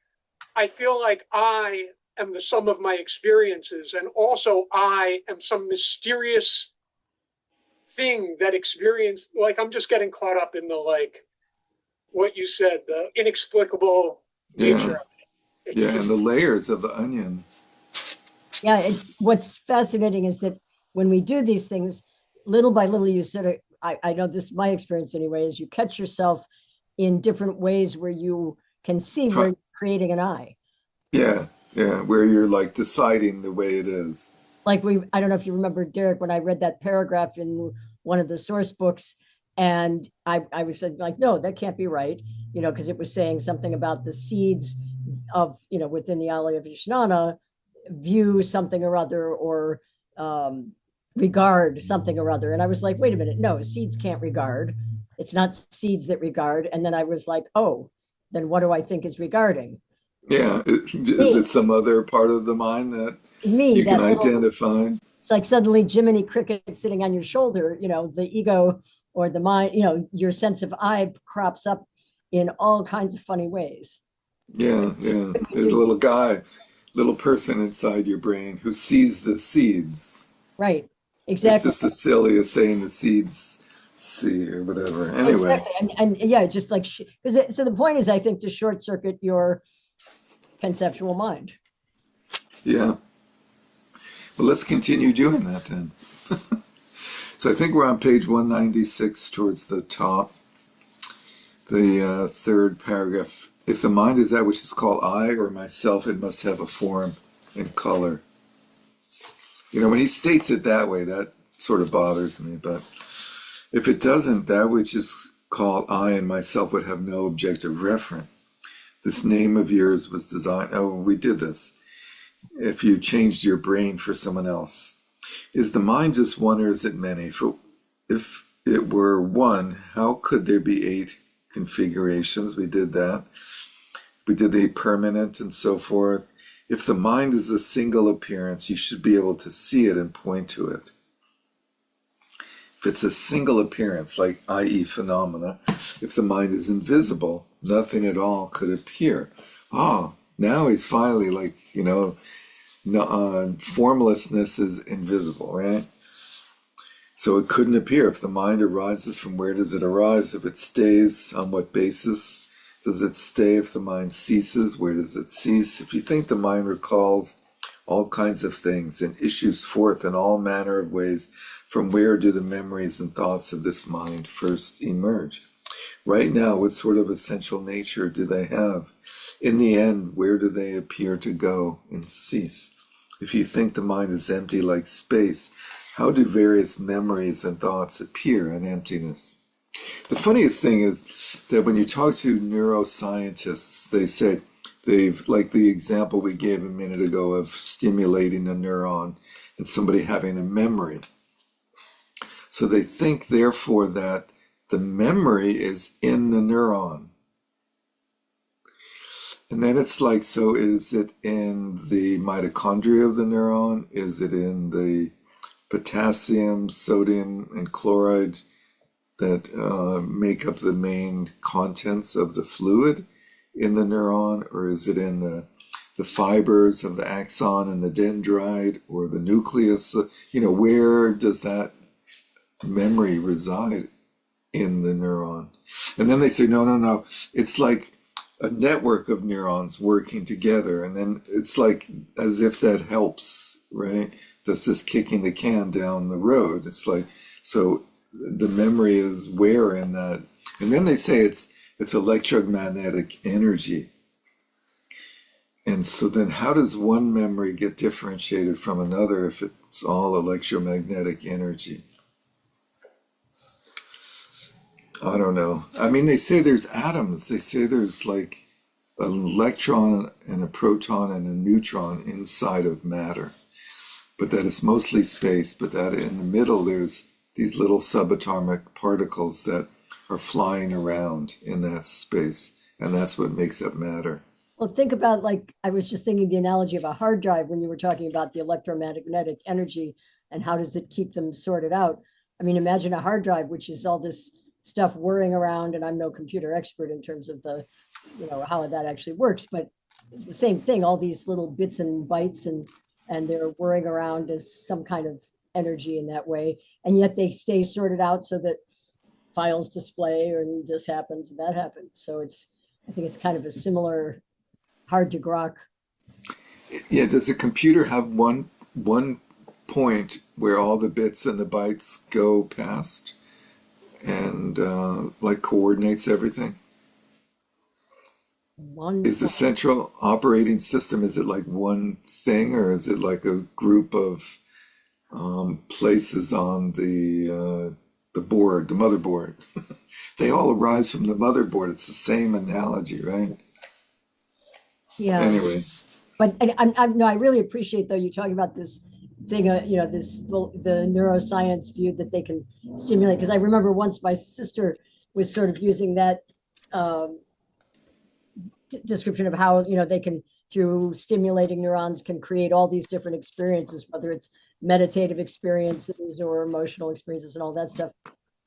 I feel like I am the sum of my experiences, and also I am some mysterious thing that experience. Like I'm just getting caught up in the like what you said, the inexplicable nature yeah, of it. It's yeah, and just the layers of the onion. yeah, what's fascinating is that when we do these things, little by little, you sort of, I know this, my experience anyway, is you catch yourself in different ways where you can see where Try, you're creating an eye. yeah, yeah, where you're like deciding the way it is. Like I don't know if you remember, Derek, when I read that paragraph in one of the source books, and I was like, no, that can't be right, because it was saying something about the seeds of, within the Alley of Ishnana, view something or other, or um, regard something or other. And I was like, wait a minute, no, seeds can't regard. It's not seeds that regard. And then I was like, oh, then what do I think is regarding? Yeah, is Me, it some other part of the mind that me, you can that little, identify? it's like suddenly Jiminy Cricket sitting on your shoulder, the ego or the mind, your sense of I crops up in all kinds of funny ways. Yeah, yeah. When we There's do a these, little guy, little person inside your brain who sees the seeds. right, It's exactly. just as silly as saying the seeds see or whatever. Anyway, Exactly. And yeah, just like, because so the point is, I think, to short circuit your conceptual mind. yeah. Well, let's continue doing that then. So I think we're on page 196 towards the top, the third paragraph. If the mind is that which is called I or myself, it must have a form and color. When he states it that way, that sort of bothers me. But if it doesn't, that which is called I and myself would have no objective reference. This name of yours was designed. Oh, we did this. If you changed your brain for someone else, is the mind just one or is it many? If it were one, how could there be 8 configurations? We did that. We did the permanent and so forth. If the mind is a single appearance, you should be able to see it and point to it. If it's a single appearance, like i.e. phenomena, if the mind is invisible, nothing at all could appear. Oh, now he's finally like, formlessness is invisible, right? So it couldn't appear. If the mind arises, from where does it arise? If it stays, on what basis does it stay? If the mind ceases, where does it cease? If you think the mind recalls all kinds of things and issues forth in all manner of ways, from where do the memories and thoughts of this mind first emerge? Right now, what sort of essential nature do they have? In the end, where do they appear to go and cease? If you think the mind is empty like space, how do various memories and thoughts appear in emptiness? The funniest thing is that when you talk to neuroscientists, they say like the example we gave a minute ago of stimulating a neuron and somebody having a memory. So they think, therefore, that the memory is in the neuron. And then it's like, so is it in the mitochondria of the neuron? Is it in the potassium, sodium, and chloride that make up the main contents of the fluid in the neuron? Or is it in the fibers of the axon and the dendrite or the nucleus? Where does that memory reside in the neuron? And then they say, no, no, no. It's like a network of neurons working together, and then it's like as if that helps, right? That's just kicking the can down the road. It's like, so the memory is where in that, and then they say it's electromagnetic energy. And so then how does one memory get differentiated from another if it's all electromagnetic energy? I don't know. I mean, they say there's atoms. They say there's like an electron and a proton and a neutron inside of matter, but that it's mostly space, but that in the middle there's these little subatomic particles that are flying around in that space, and that's what makes up matter. Well, think about, like, I was just thinking the analogy of a hard drive when you were talking about the electromagnetic energy and how does it keep them sorted out. I mean, imagine a hard drive, which is all this stuff whirring around, and I'm no computer expert in terms of the, how that actually works, but the same thing, all these little bits and bytes, and they're whirring around as some kind of energy in that way, and yet they stay sorted out so that files display, and this happens and that happens. So I think it's kind of a similar, hard to grok. Yeah, does a computer have one point where all the bits and the bytes go past and like coordinates everything? One Is the point. central operating system, is it like one thing, or is it like a group of places on the board, the motherboard? They all arise from the motherboard. It's the same analogy, right? Yeah, Anyway, but I'm no, I really appreciate though you talking about this thing, this the neuroscience view that they can stimulate. Because I remember once my sister was sort of using that um, description of how they can, through stimulating neurons, can create all these different experiences, whether it's meditative experiences or emotional experiences and all that stuff,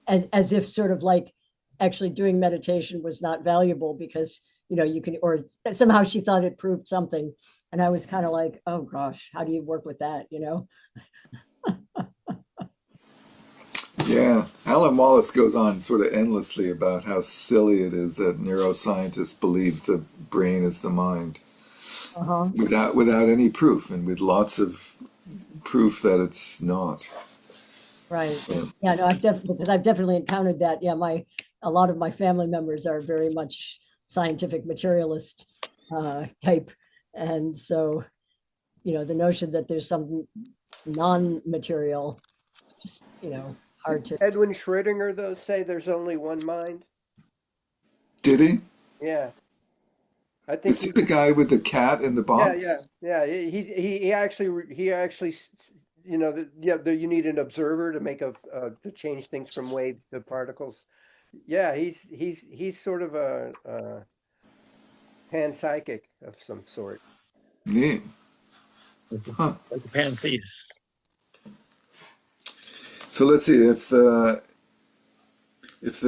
as if sort of like actually doing meditation was not valuable because you can, or somehow she thought it proved something, and I was kind of like, oh gosh, how do you work with that? yeah, Alan Wallace goes on sort of endlessly about how silly it is that neuroscientists believe the brain is the mind Uh-huh. without any proof, and with lots of proof that it's not. Right. So, Yeah, no, I've definitely encountered that. Yeah, a lot of my family members are very much scientific materialist type, and so the notion that there's some non-material, just hard Didn't to. Edwin Schrödinger, though, say there's only one mind? did he? Yeah, I think Is he he. the guy with the cat in the Yeah, yeah, box? yeah. He actually, you need an observer to make to change things from waves to particles. Yeah, he's sort of a panpsychic of some sort. Neat. Huh. like a pantheist. So let's see if the if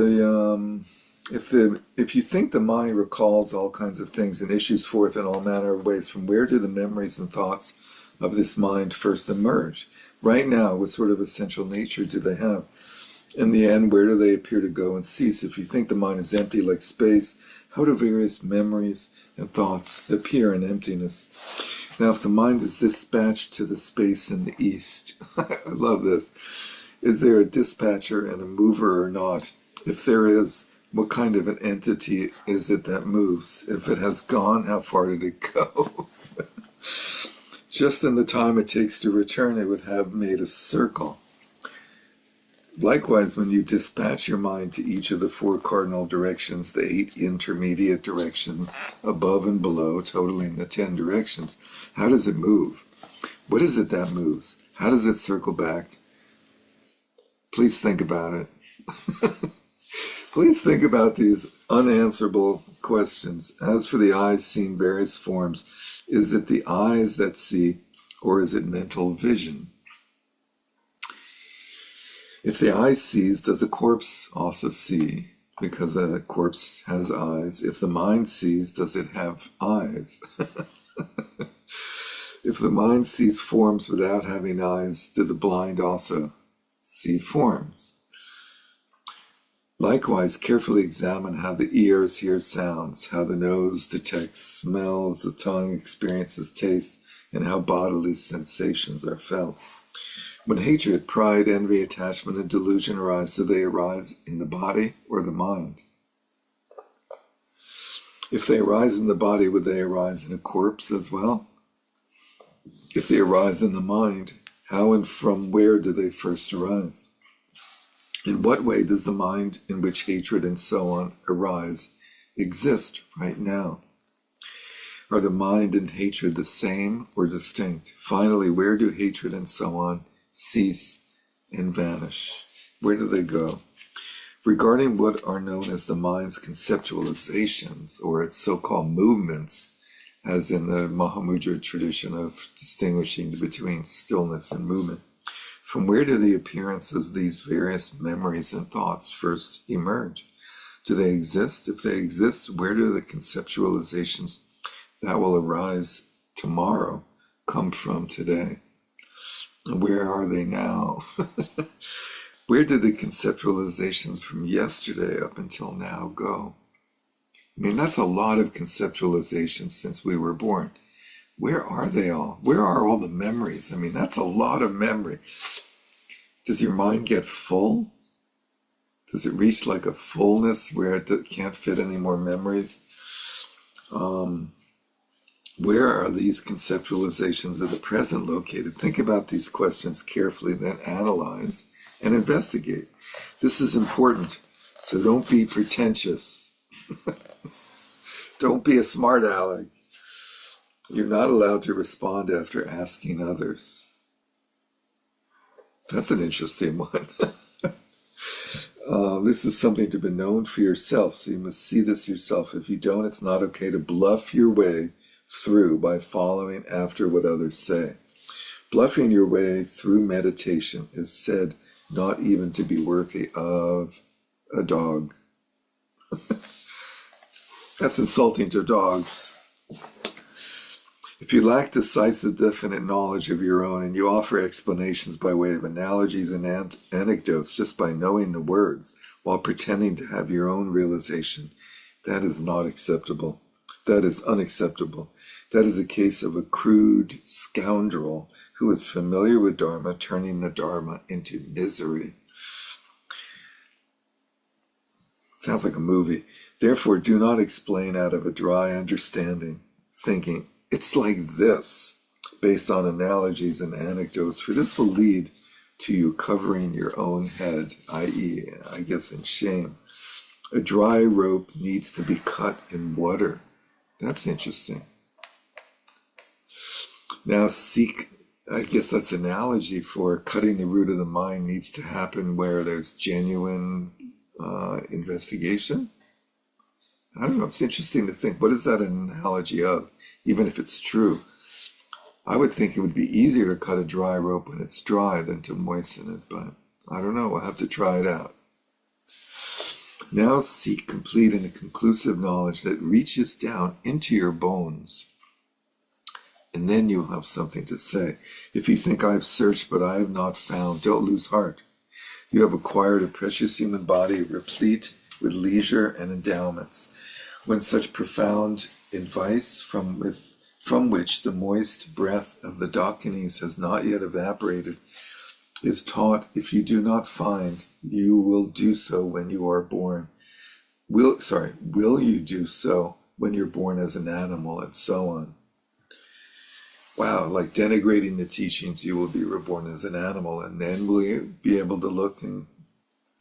you think the mind recalls all kinds of things and issues forth in all manner of ways, from where do the memories and thoughts of this mind first emerge? Right now, what sort of essential nature do they have? In the end, where do they appear to go and cease? If you think the mind is empty like space, how do various memories and thoughts appear in emptiness? Now, if the mind is dispatched to the space in the east, I love this. Is there a dispatcher and a mover or not? If there is, what kind of an entity is it that moves? If it has gone, how far did it go? Just in the time it takes to return, it would have made a circle. Likewise, when you dispatch your mind to each of the four cardinal directions, the 8 intermediate directions, above and below, totaling the 10 directions, how does it move? What is it that moves? How does it circle back? Please think about it. Please think about these unanswerable questions. As for the eyes seeing various forms, is it the eyes that see, or is it mental vision? If the eye sees, does a corpse also see? Because a corpse has eyes. If the mind sees, does it have eyes? If the mind sees forms without having eyes, do the blind also see forms? Likewise, carefully examine how the ears hear sounds, how the nose detects smells, the tongue experiences taste, and how bodily sensations are felt. When hatred, pride, envy, attachment, and delusion arise, do they arise in the body or the mind? If they arise in the body, would they arise in a corpse as well? If they arise in the mind, how and from where do they first arise? In what way does the mind in which hatred and so on arise exist right now? Are the mind and hatred the same or distinct? Finally, where do hatred and so on cease and vanish? Where do they go? Regarding what are known as the mind's conceptualizations, or its so-called movements, as in the Mahamudra tradition of distinguishing between stillness and movement, from where do the appearances of these various memories and thoughts first emerge? Do they exist? If they exist, where do the conceptualizations that will arise tomorrow come from today? And where are they now? Where did the conceptualizations from yesterday up until now go? I mean, that's a lot of conceptualizations since we were born. Where are they all? Where are all the memories? I mean, that's a lot of memory. Does your mind get full? Does it reach like a fullness where it can't fit any more memories? Where are these conceptualizations of the present located? Think about these questions carefully, then analyze and investigate. This is important, so don't be pretentious. Don't be a smart aleck. You're not allowed to respond after asking others. That's an interesting one. This is something to be known for yourself, so you must see this yourself. If you don't, it's not okay to bluff your way through by following after what others say. Bluffing your way through meditation is said not even to be worthy of a dog. That's insulting to dogs. If you lack decisive, definite knowledge of your own, and you offer explanations by way of analogies and anecdotes just by knowing the words, while pretending to have your own realization, that is not acceptable. That is unacceptable. That is a case of a crude scoundrel who is familiar with Dharma, turning the Dharma into misery. Sounds like a movie. Therefore, do not explain out of a dry understanding, thinking, it's like this, based on analogies and anecdotes, for this will lead to you covering your own head, i.e., I guess in shame. A dry rope needs to be cut in water. That's interesting. Now seek, I guess that's analogy for cutting the root of the mind needs to happen where there's genuine investigation. I don't know, it's interesting to think, what is that an analogy of, even if it's true? I would think it would be easier to cut a dry rope when it's dry than to moisten it, but I don't know, we'll have to try it out. Now seek complete and conclusive knowledge that reaches down into your bones, and then you'll have something to say. If you think I have searched but I have not found, don't lose heart. You have acquired a precious human body replete with leisure and endowments. When such profound advice from which the moist breath of the Dakinis has not yet evaporated is taught, if you do not find, you will do so when you are born. Will you do so when you're born as an animal, and so on? Wow, like denigrating the teachings, you will be reborn as an animal, and then will you be able to look and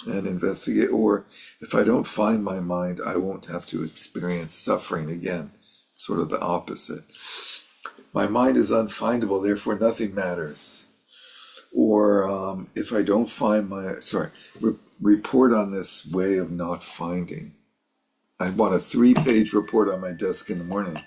investigate? Or if I don't find my mind, I won't have to experience suffering again. Sort of the opposite. My mind is unfindable, therefore nothing matters. Or if I don't find report on this way of not finding. I want a 3-page report on my desk in the morning.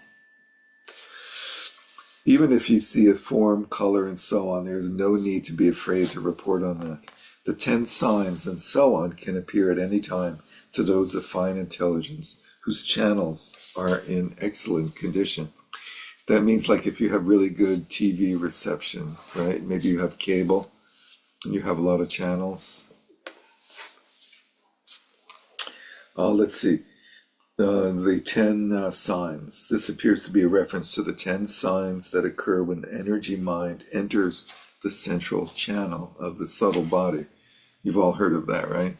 Even if you see a form, color, and so on, there's no need to be afraid to report on that. The 10 signs and so on can appear at any time to those of fine intelligence whose channels are in excellent condition. That means like if you have really good TV reception, right? Maybe you have cable and you have a lot of channels. Let's see. The 10 signs. This appears to be a reference to the 10 signs that occur when the energy mind enters the central channel of the subtle body. You've all heard of that, right?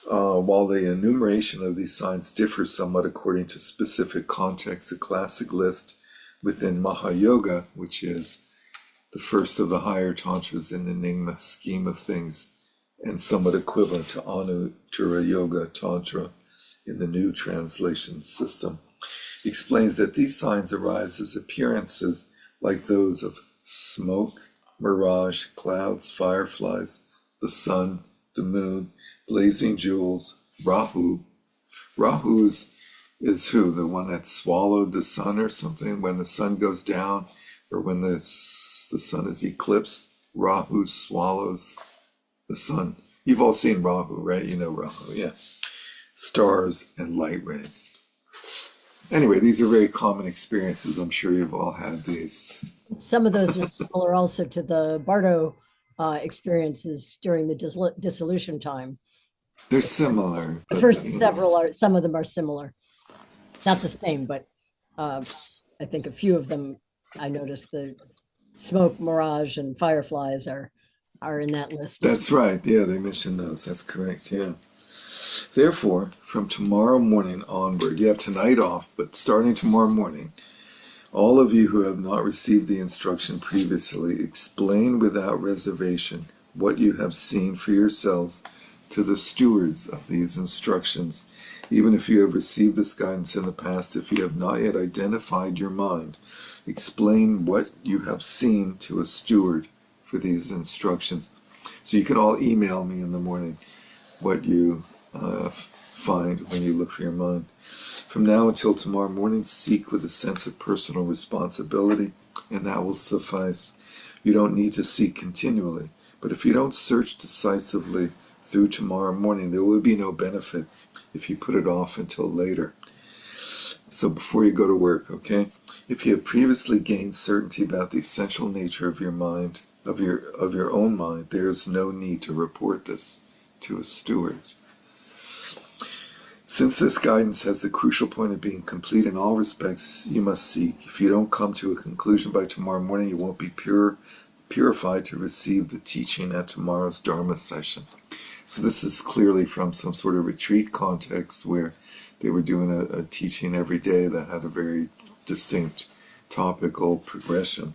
While the enumeration of these signs differs somewhat according to specific contexts, the classic list within Mahayoga, which is the first of the higher tantras in the Nyingma scheme of things, and somewhat equivalent to Anuttara Yoga Tantra in the new translation system, explains that these signs arise as appearances like those of smoke, mirage, clouds, fireflies, the sun, the moon, blazing jewels, Rahu. Rahu is who? The one that swallowed the sun or something when the sun goes down, or when the sun is eclipsed. Rahu swallows the sun. You've all seen Rahu, right? You know Rahu, yeah. Stars and light rays. Anyway, these are very common experiences. I'm sure you've all had these. Some of those are similar also to the Bardo experiences during the dissolution time. They're similar. The first several are, some of them are similar. Not the same, but I think a few of them, I noticed the smoke, mirage, and fireflies are in that list. That's right. Yeah, they mentioned those. That's correct. Yeah. Therefore, from tomorrow morning onward, you have tonight off, but starting tomorrow morning, all of you who have not received the instruction previously, explain without reservation what you have seen for yourselves to the stewards of these instructions. Even if you have received this guidance in the past, if you have not yet identified your mind, explain what you have seen to a steward for these instructions. So you can all email me in the morning what you find when you look for your mind. From now until tomorrow morning, seek with a sense of personal responsibility, and that will suffice. You don't need to seek continually, but if you don't search decisively through tomorrow morning, there will be no benefit if you put it off until later. So before you go to work, okay? If you have previously gained certainty about the essential nature of your mind, of your own mind, there is no need to report this to a steward. Since this guidance has the crucial point of being complete in all respects, you must seek. If you don't come to a conclusion by tomorrow morning, you won't be purified to receive the teaching at tomorrow's Dharma session. So this is clearly from some sort of retreat context where they were doing a teaching every day that had a very distinct topical progression.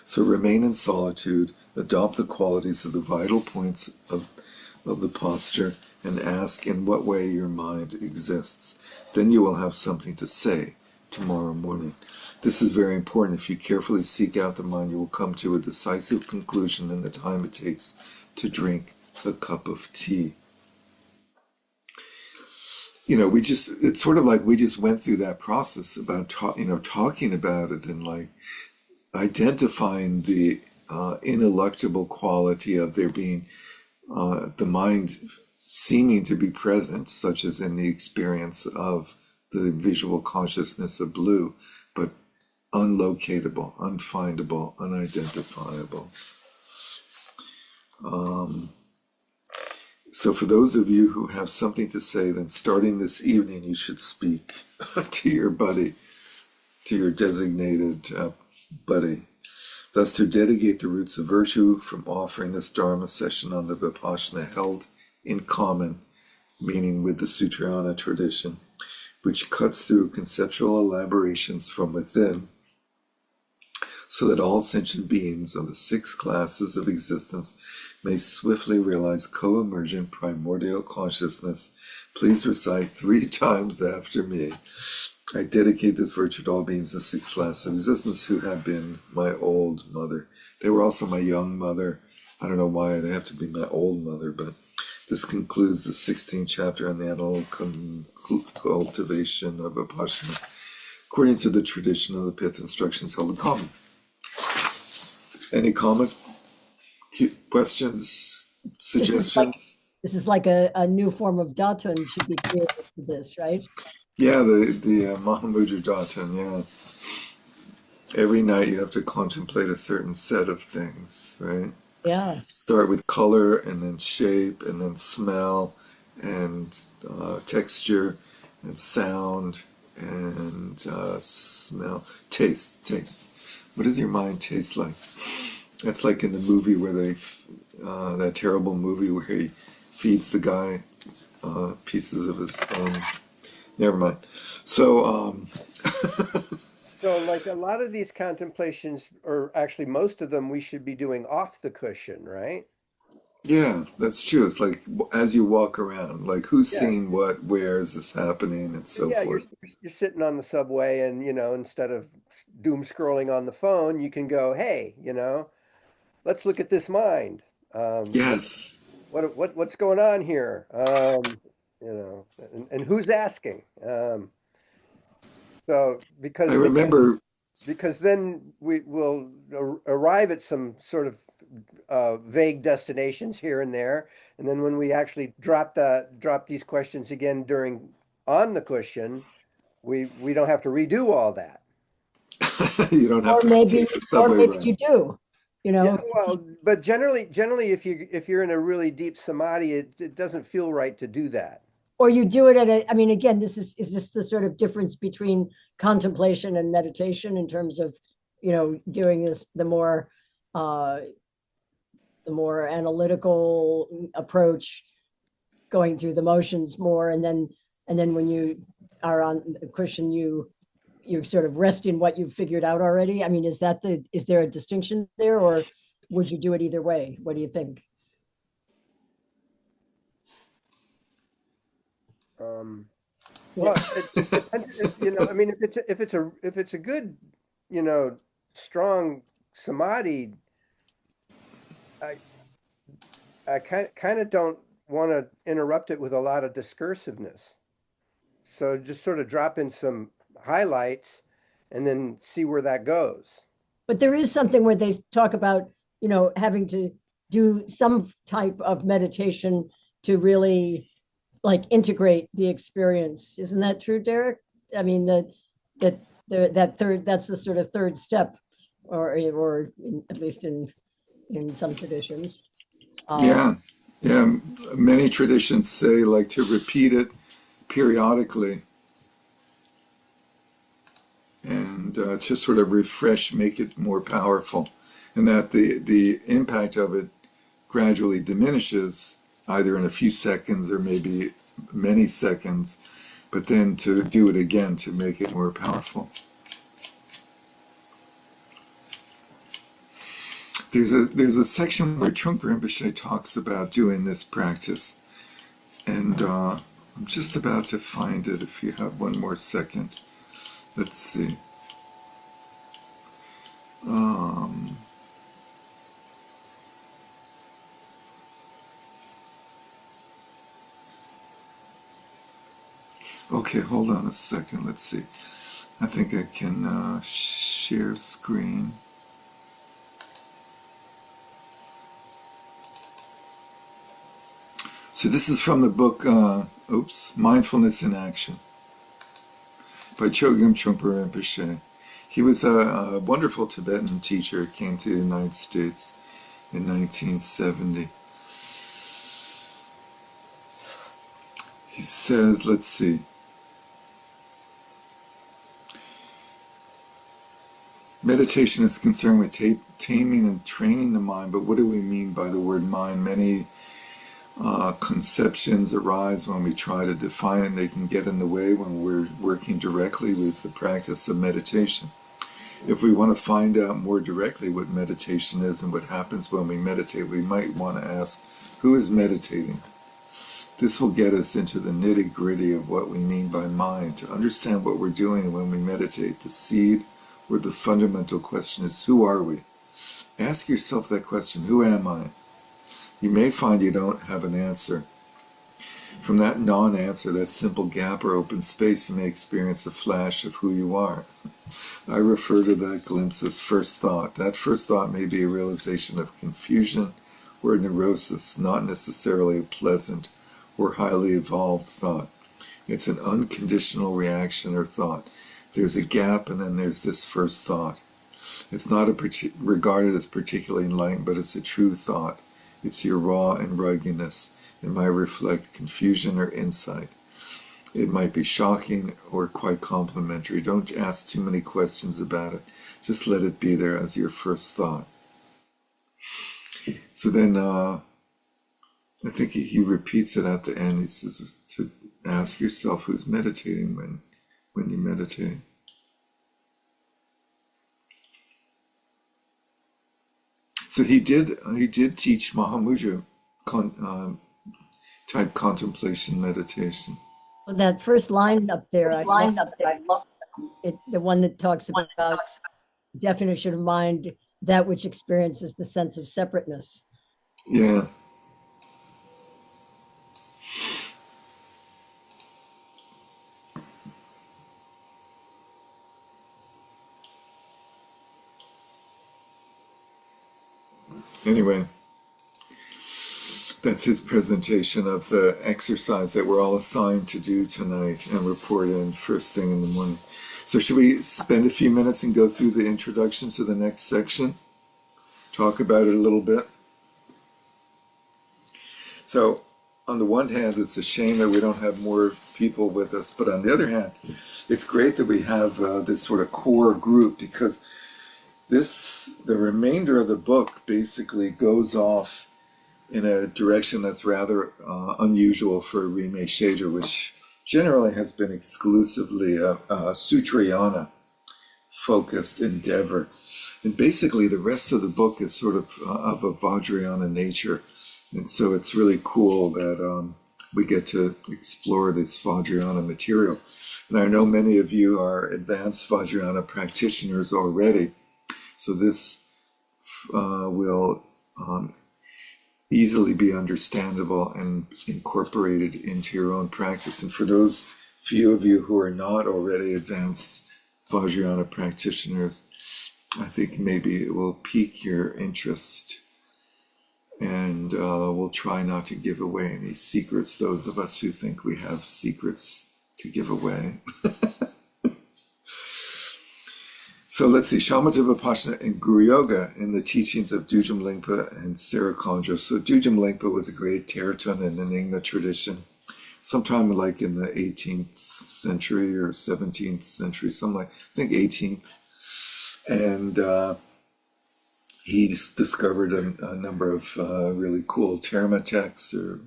So remain in solitude, adopt the qualities of the vital points of the posture, and ask in what way your mind exists. Then you will have something to say tomorrow morning. This is very important. If you carefully seek out the mind, you will come to a decisive conclusion in the time it takes to drink a cup of tea. You know, it's sort of like we just went through that process about, talking about it and like identifying the ineluctable quality of there being the mind seeming to be present, such as in the experience of the visual consciousness of blue, but unlocatable, unfindable, unidentifiable. So for those of you who have something to say, then starting this evening, you should speak to your buddy, to your designated buddy. Thus, to dedicate the roots of virtue from offering this Dharma session on the Vipassana held in common, meaning with the Sutrayana tradition, which cuts through conceptual elaborations from within, so that all sentient beings of the 6 classes of existence may swiftly realize co-emergent primordial consciousness. Please recite 3 times after me. I dedicate this virtue to all beings of 6 classes of existence who have been my old mother. They were also my young mother. I don't know why they have to be my old mother, but this concludes the 16th chapter on the analytical cultivation of Vipassana, according to the tradition of the Pith Instructions held in common. Any comments, questions, suggestions? This is like a new form of Datun should be created for this, right? Yeah, the Mahamudra Dhatan, yeah. Every night you have to contemplate a certain set of things, right? Yeah. Start with color and then shape and then smell and texture and sound and smell, taste. What does your mind taste like? That's like in the movie where that terrible movie where he feeds the guy pieces of his own. Never mind. So, So, like a lot of these contemplations, or actually most of them, we should be doing off the cushion, right? yeah, that's true. It's like as you walk around, like who's Yeah. seeing what, where is this happening, and so Yeah, you're forth. you're sitting on the subway, and instead of doom scrolling on the phone, you can go, hey, let's look at this mind. What Yes, what's going on here? And who's asking? So I because remember. then we will arrive at some sort of vague destinations here and there, and then when we actually drop these questions again during on the cushion, we don't have to redo all that. You don't have Or to maybe, take the or subway maybe ride. you do, you Yeah, know, well, but generally, if you're in a really deep samadhi, it doesn't feel right to do that. or you do it at a, I mean, again, is this the sort of difference between contemplation and meditation in terms of, doing this, uh, the more analytical approach, going through the motions more, and then when you are on the cushion, you sort of rest in what you've figured out already. I mean, is there a distinction there, or would you do it either way? What do you think? Um, Yeah. well, it depends. I mean, if it's a good, you know, strong samadhi, I I kind of don't want to interrupt it with a lot of discursiveness. So just sort of drop in some highlights, and then see where that goes. But there is something where they talk about, having to do some type of meditation to really like integrate the experience. Isn't that true, Derek? I mean, that that's the sort of third step, or at least in some traditions. Um, Yeah, yeah. Many traditions say like to repeat it periodically and to sort of refresh, make it more powerful, and that the impact of it gradually diminishes either in a few seconds or maybe many seconds, but then to do it again to make it more powerful. There's a section where Trungpa Rinpoche talks about doing this practice, and I'm just about to find it. If you have one more second, let's see. Um, okay, hold on a second. Let's see. I think I can share screen. So this is from the book, Mindfulness in Action by Chogyam Trungpa Rinpoche. He was a wonderful Tibetan teacher, came to the United States in 1970. He says, let's see, meditation is concerned with taming and training the mind, but what do we mean by the word mind? Many conceptions arise when we try to define it, and they can get in the way when we're working directly with the practice of meditation. If we want to find out more directly what meditation is and what happens when we meditate, we might want to ask, who is meditating? This will get us into the nitty-gritty of what we mean by mind. To understand what we're doing when we meditate, the seed or the fundamental question is, who are we? Ask yourself that question, who am I? You may find you don't have an answer. From that non-answer, that simple gap or open space, you may experience a flash of who you are. I refer to that glimpse as first thought. That first thought may be a realization of confusion or neurosis, not necessarily a pleasant or highly evolved thought. It's an unconditional reaction or thought. There's a gap and then there's this first thought. It's not regarded as particularly enlightened, but it's a true thought. It's your raw and ruggedness. It might reflect confusion or insight. It might be shocking or quite complimentary. Don't ask too many questions about it. Just let it be there as your first thought. So then I think he repeats it at the end. He says to ask yourself who's meditating when you meditate. So he did teach Mahamudra type contemplation meditation. Well, that first line up there, I love it, the one that talks about definition of mind, that which experiences the sense of separateness. Yeah. Anyway, that's his presentation of the exercise that we're all assigned to do tonight and report in first thing in the morning. So should we spend a few minutes and go through the introduction to the next section? Talk about it a little bit. So on the one hand, it's a shame that we don't have more people with us, but on the other hand, it's great that we have this sort of core group, because the remainder of the book basically goes off in a direction that's rather unusual for Rime Shader, which generally has been exclusively a Sutrayana focused endeavor. And basically the rest of the book is sort of a Vajrayana nature. And so it's really cool that we get to explore this Vajrayana material. And I know many of you are advanced Vajrayana practitioners already. So this will easily be understandable and incorporated into your own practice. And for those few of you who are not already advanced Vajrayana practitioners, I think maybe it will pique your interest. And we'll try not to give away any secrets, those of us who think we have secrets to give away. So let's see, Shamatha Vipassana and Guru Yoga in the teachings of Dujam Lingpa and Sarah Kondro. So Dujam Lingpa was a great Teretan in the Nyingma tradition, sometime like in the 18th century or 17th century, something like, I think 18th. And he discovered a number of really cool Terma texts, or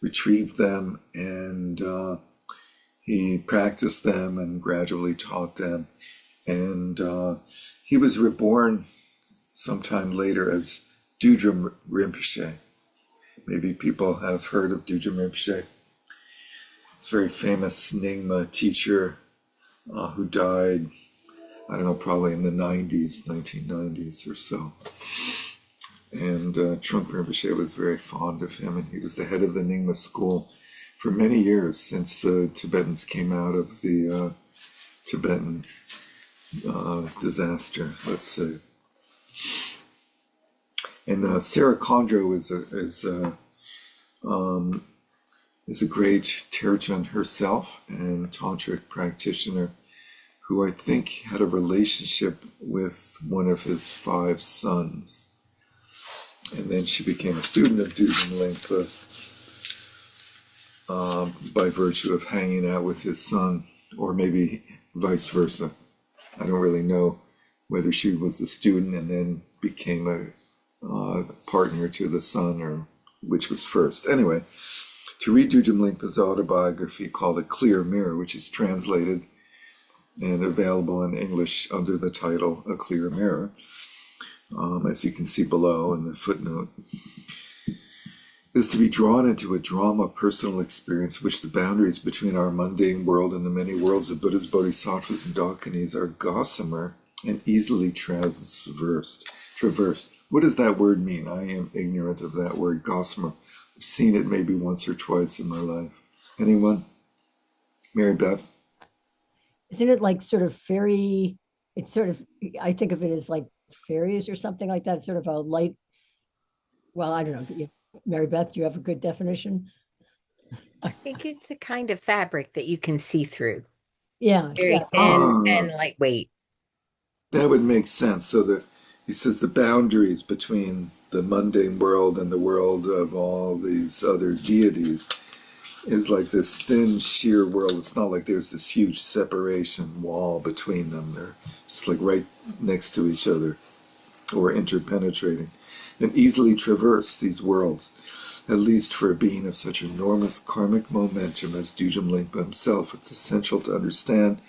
retrieved them, and he practiced them and gradually taught them. And he was reborn sometime later as Dudram Rinpoche. Maybe people have heard of Dudram Rinpoche. Very famous Nyingma teacher who died, I don't know, probably in the 90s, 1990s or so. And Trungpa Rinpoche was very fond of him, and he was the head of the Nyingma school for many years since the Tibetans came out of the Tibetan disaster, let's say. And Sarah Kondro is a great Terchen herself and tantric practitioner who I think had a relationship with one of his 5 sons. And then she became a student of Dudam Lingpa by virtue of hanging out with his son, or maybe vice versa. I don't really know whether she was a student and then became a partner to the son, or which was first. Anyway, to read Dudam Lingpa's autobiography called A Clear Mirror, which is translated and available in English under the title A Clear Mirror, as you can see below in the footnote, is to be drawn into a drama of personal experience, which the boundaries between our mundane world and the many worlds of Buddhas, Bodhisattvas, and Dakhinis are gossamer and easily traversed. What does that word mean? I am ignorant of that word, gossamer. I've seen it maybe once or twice in my life. Anyone? Mary Beth? Isn't it like sort of fairy? It's sort of, I think of it as like fairies or something like that, sort of a light. Well, I don't know. Mary Beth, do you have a good definition? I think it's a kind of fabric that you can see through. Yeah, Very yeah. thin and lightweight. That would make sense. So that he says the boundaries between the mundane world and the world of all these other deities is like this thin, sheer world. It's not like there's this huge separation wall between them. They're just like right next to each other or interpenetrating and easily traverse these worlds, at least for a being of such enormous karmic momentum as Dujum Lingpa himself. It's essential to understand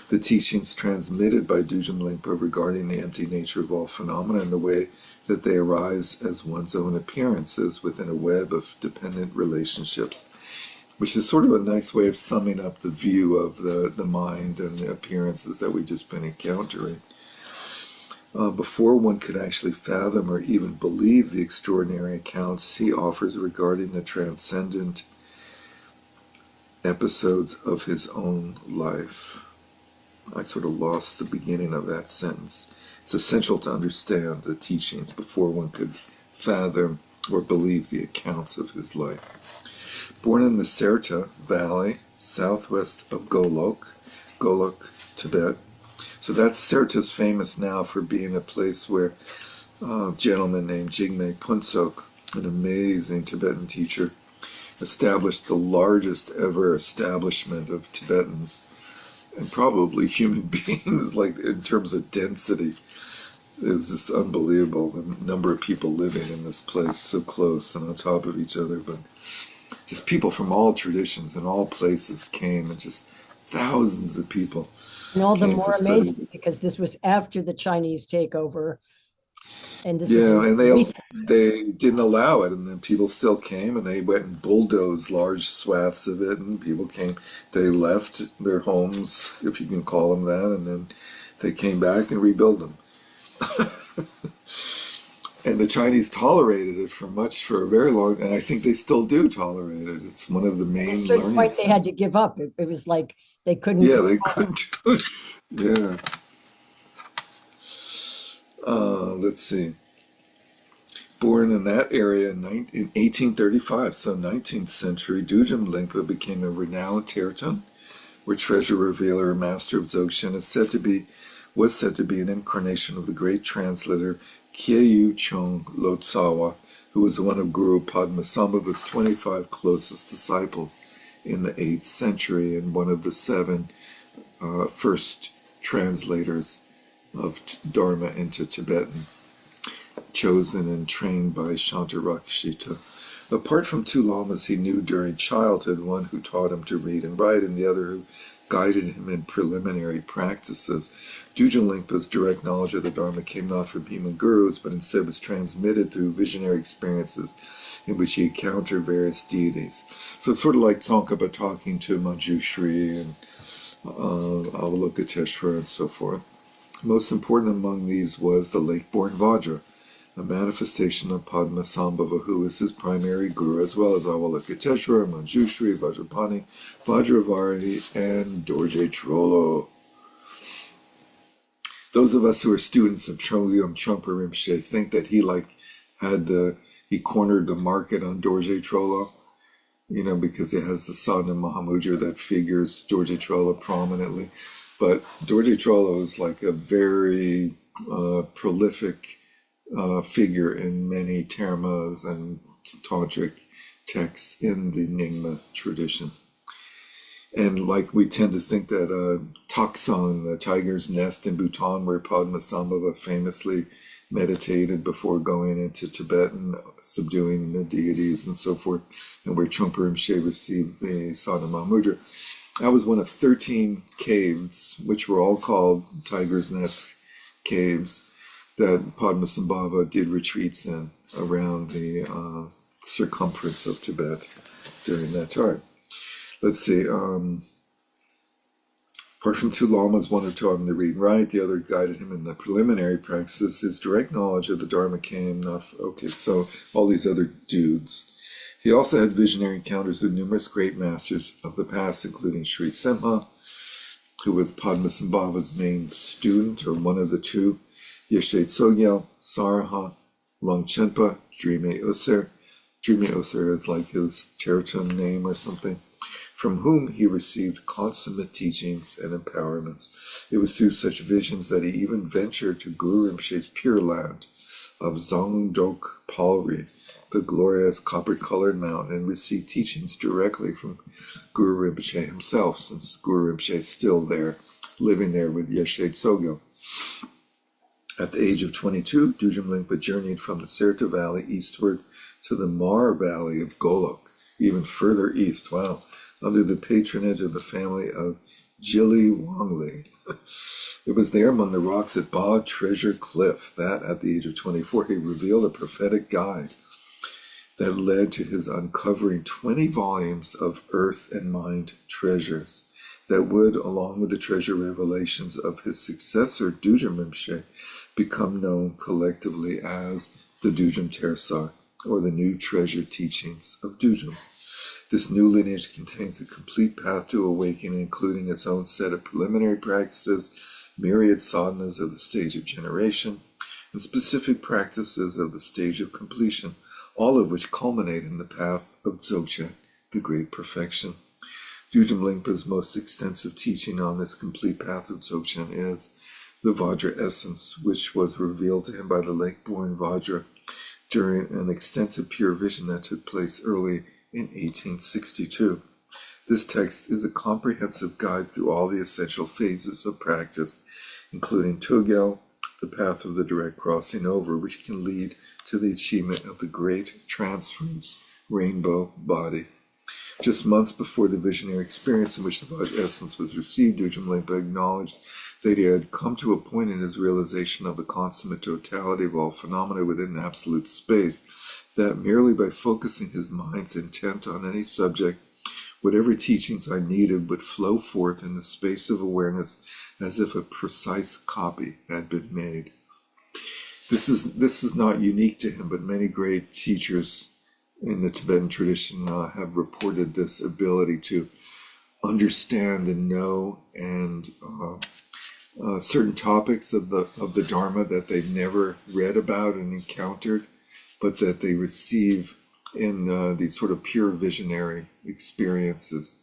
the teachings transmitted by Dujum Lingpa regarding the empty nature of all phenomena and the way that they arise as one's own appearances within a web of dependent relationships, which is sort of a nice way of summing up the view of the mind and the appearances that we've just been encountering. Before one could actually fathom or even believe the extraordinary accounts he offers regarding the transcendent episodes of his own life. I sort of lost the beginning of that sentence. It's essential to understand the teachings before one could fathom or believe the accounts of his life. Born in the Serta Valley, southwest of Golok, Tibet. So that's Serta's famous now for being a place where a gentleman named Jigme Punsok, an amazing Tibetan teacher, established the largest ever establishment of Tibetans and probably human beings, like in terms of density. It was just unbelievable, the number of people living in this place so close and on top of each other. But just people from all traditions and all places came, and just thousands of people And all the came to more study. amazing because this was after the Chinese takeover, and this was Yeah, a and recent. they didn't allow it, and then people still came, and they went and bulldozed large swaths of it, and people came. They left their homes, if you can call them that, and then they came back and rebuilt them. And the Chinese tolerated it for a very long, and I think they still do tolerate it. It's one of the At a main certain learning point, they had centers. to give up. It was like they couldn't Yeah, they control it. couldn't do it. Yeah. Let's see. Born in that area in 1835, so 19th century, Dujum Lingpa became a renowned Terton, where treasure revealer and master of Dzogchen was said to be an incarnation of the great translator Kyeyu Chung Lotsawa, who was one of Guru Padmasambhava's 25 closest disciples in the 8th century and one of the 7 first translators of Dharma into Tibetan, chosen and trained by Shantarakshita. Apart from 2 lamas he knew during childhood, one who taught him to read and write, and the other who guided him in preliminary practices, Dujum Lingpa's direct knowledge of the Dharma came not from human gurus, but instead was transmitted through visionary experiences in which he encountered various deities. So it's sort of like Tsongkhapa talking to Manjushri and Avalokiteshvara and so forth. Most important among these was the lake-born Vajra, a manifestation of Padmasambhava, who was his primary guru, as well as Avalokiteshvara, Manjushri, Vajrapani, Vajravari, and Dorje Trollo. Those of us who are students of Chogyam Trungpa Rinpoche think that he cornered the market on Dorje Trollo, because he has the son in Mahamudra that figures Dorje Trollo prominently. But Dorje Trollo is like a very prolific figure in many termas and tantric texts in the Nyingma tradition. And like we tend to think that Taksang, the tiger's nest in Bhutan, where Padmasambhava famously meditated before going into Tibet and subduing the deities and so forth, and where Trungpa Rinpoche received the Sada Mahamudra. That was one of 13 caves, which were all called Tiger's Nest caves, that Padmasambhava did retreats in around the circumference of Tibet during that time. Let's see. Apart from 2 lamas, one who taught him to read and write, the other guided him in the preliminary practices. His direct knowledge of the Dharma came not. Okay, so all these other dudes. He also had visionary encounters with numerous great masters of the past, including Sri Simha, who was Padmasambhava's main student, or one of the 2, Yeshe Tsogyal, Saraha, Longchenpa, Drime Oser. Drime Oser is like his Terton name or something. from whom he received consummate teachings and empowerments. It was through such visions that he even ventured to Guru Rinpoche's Pure Land of Zongdok Palri, the glorious copper-colored mountain, and received teachings directly from Guru Rinpoche himself, since Guru Rinpoche is still there, living there with Yeshe Tsogyo. At the age of 22, Dujum Lingpa journeyed from the Sirta Valley eastward to the Mar Valley of Golok, even further east, under the patronage of the family of Jili Wangli. It was there among the rocks at Ba Treasure Cliff that, at the age of 24, he revealed a prophetic guide that led to his uncovering 20 volumes of earth and mind treasures that would, along with the treasure revelations of his successor, Dujum Rinpoche, become known collectively as the Dujum Tersar, or the New Treasure Teachings of Dujum. This new lineage contains a complete path to awakening, including its own set of preliminary practices, myriad sadhanas of the stage of generation, and specific practices of the stage of completion, all of which culminate in the path of Dzogchen, the great perfection. Dujum Lingpa's most extensive teaching on this complete path of Dzogchen is the Vajra essence, which was revealed to him by the lake-born Vajra during an extensive pure vision that took place early in 1862. This text is a comprehensive guide through all the essential phases of practice, including Tugel, the path of the direct crossing over, which can lead to the achievement of the great transference rainbow body. Just months before the visionary experience in which the Vajra essence was received, Dujum Lingpa acknowledged that he had come to a point in his realization of the consummate totality of all phenomena within absolute space, that merely by focusing his mind's intent on any subject, whatever teachings I needed would flow forth in the space of awareness as if a precise copy had been made. This is not unique to him, but many great teachers in the Tibetan tradition have reported this ability to understand and know and certain topics of the Dharma that they've never read about and encountered, but that they receive in these sort of pure visionary experiences.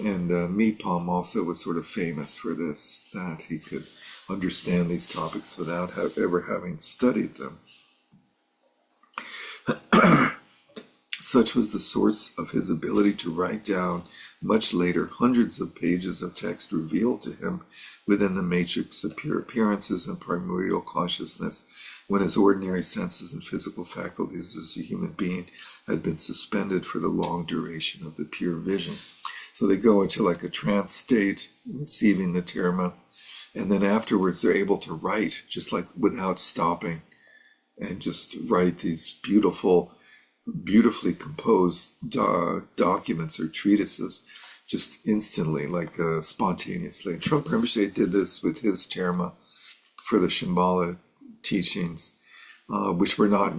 And Mipam also was sort of famous for this, that he could understand these topics without ever having studied them. Such was the source of his ability to write down, much later, hundreds of pages of text revealed to him within the matrix of pure appearances and primordial consciousness, when his ordinary senses and physical faculties as a human being had been suspended for the long duration of the pure vision. So they go into like a trance state, receiving the terma, and then afterwards they're able to write, just like without stopping, and just write these beautifully composed documents or treatises, just instantly, like spontaneously. And Trungpa Rinpoche did this with his terma for the Shambhala teachings, which were not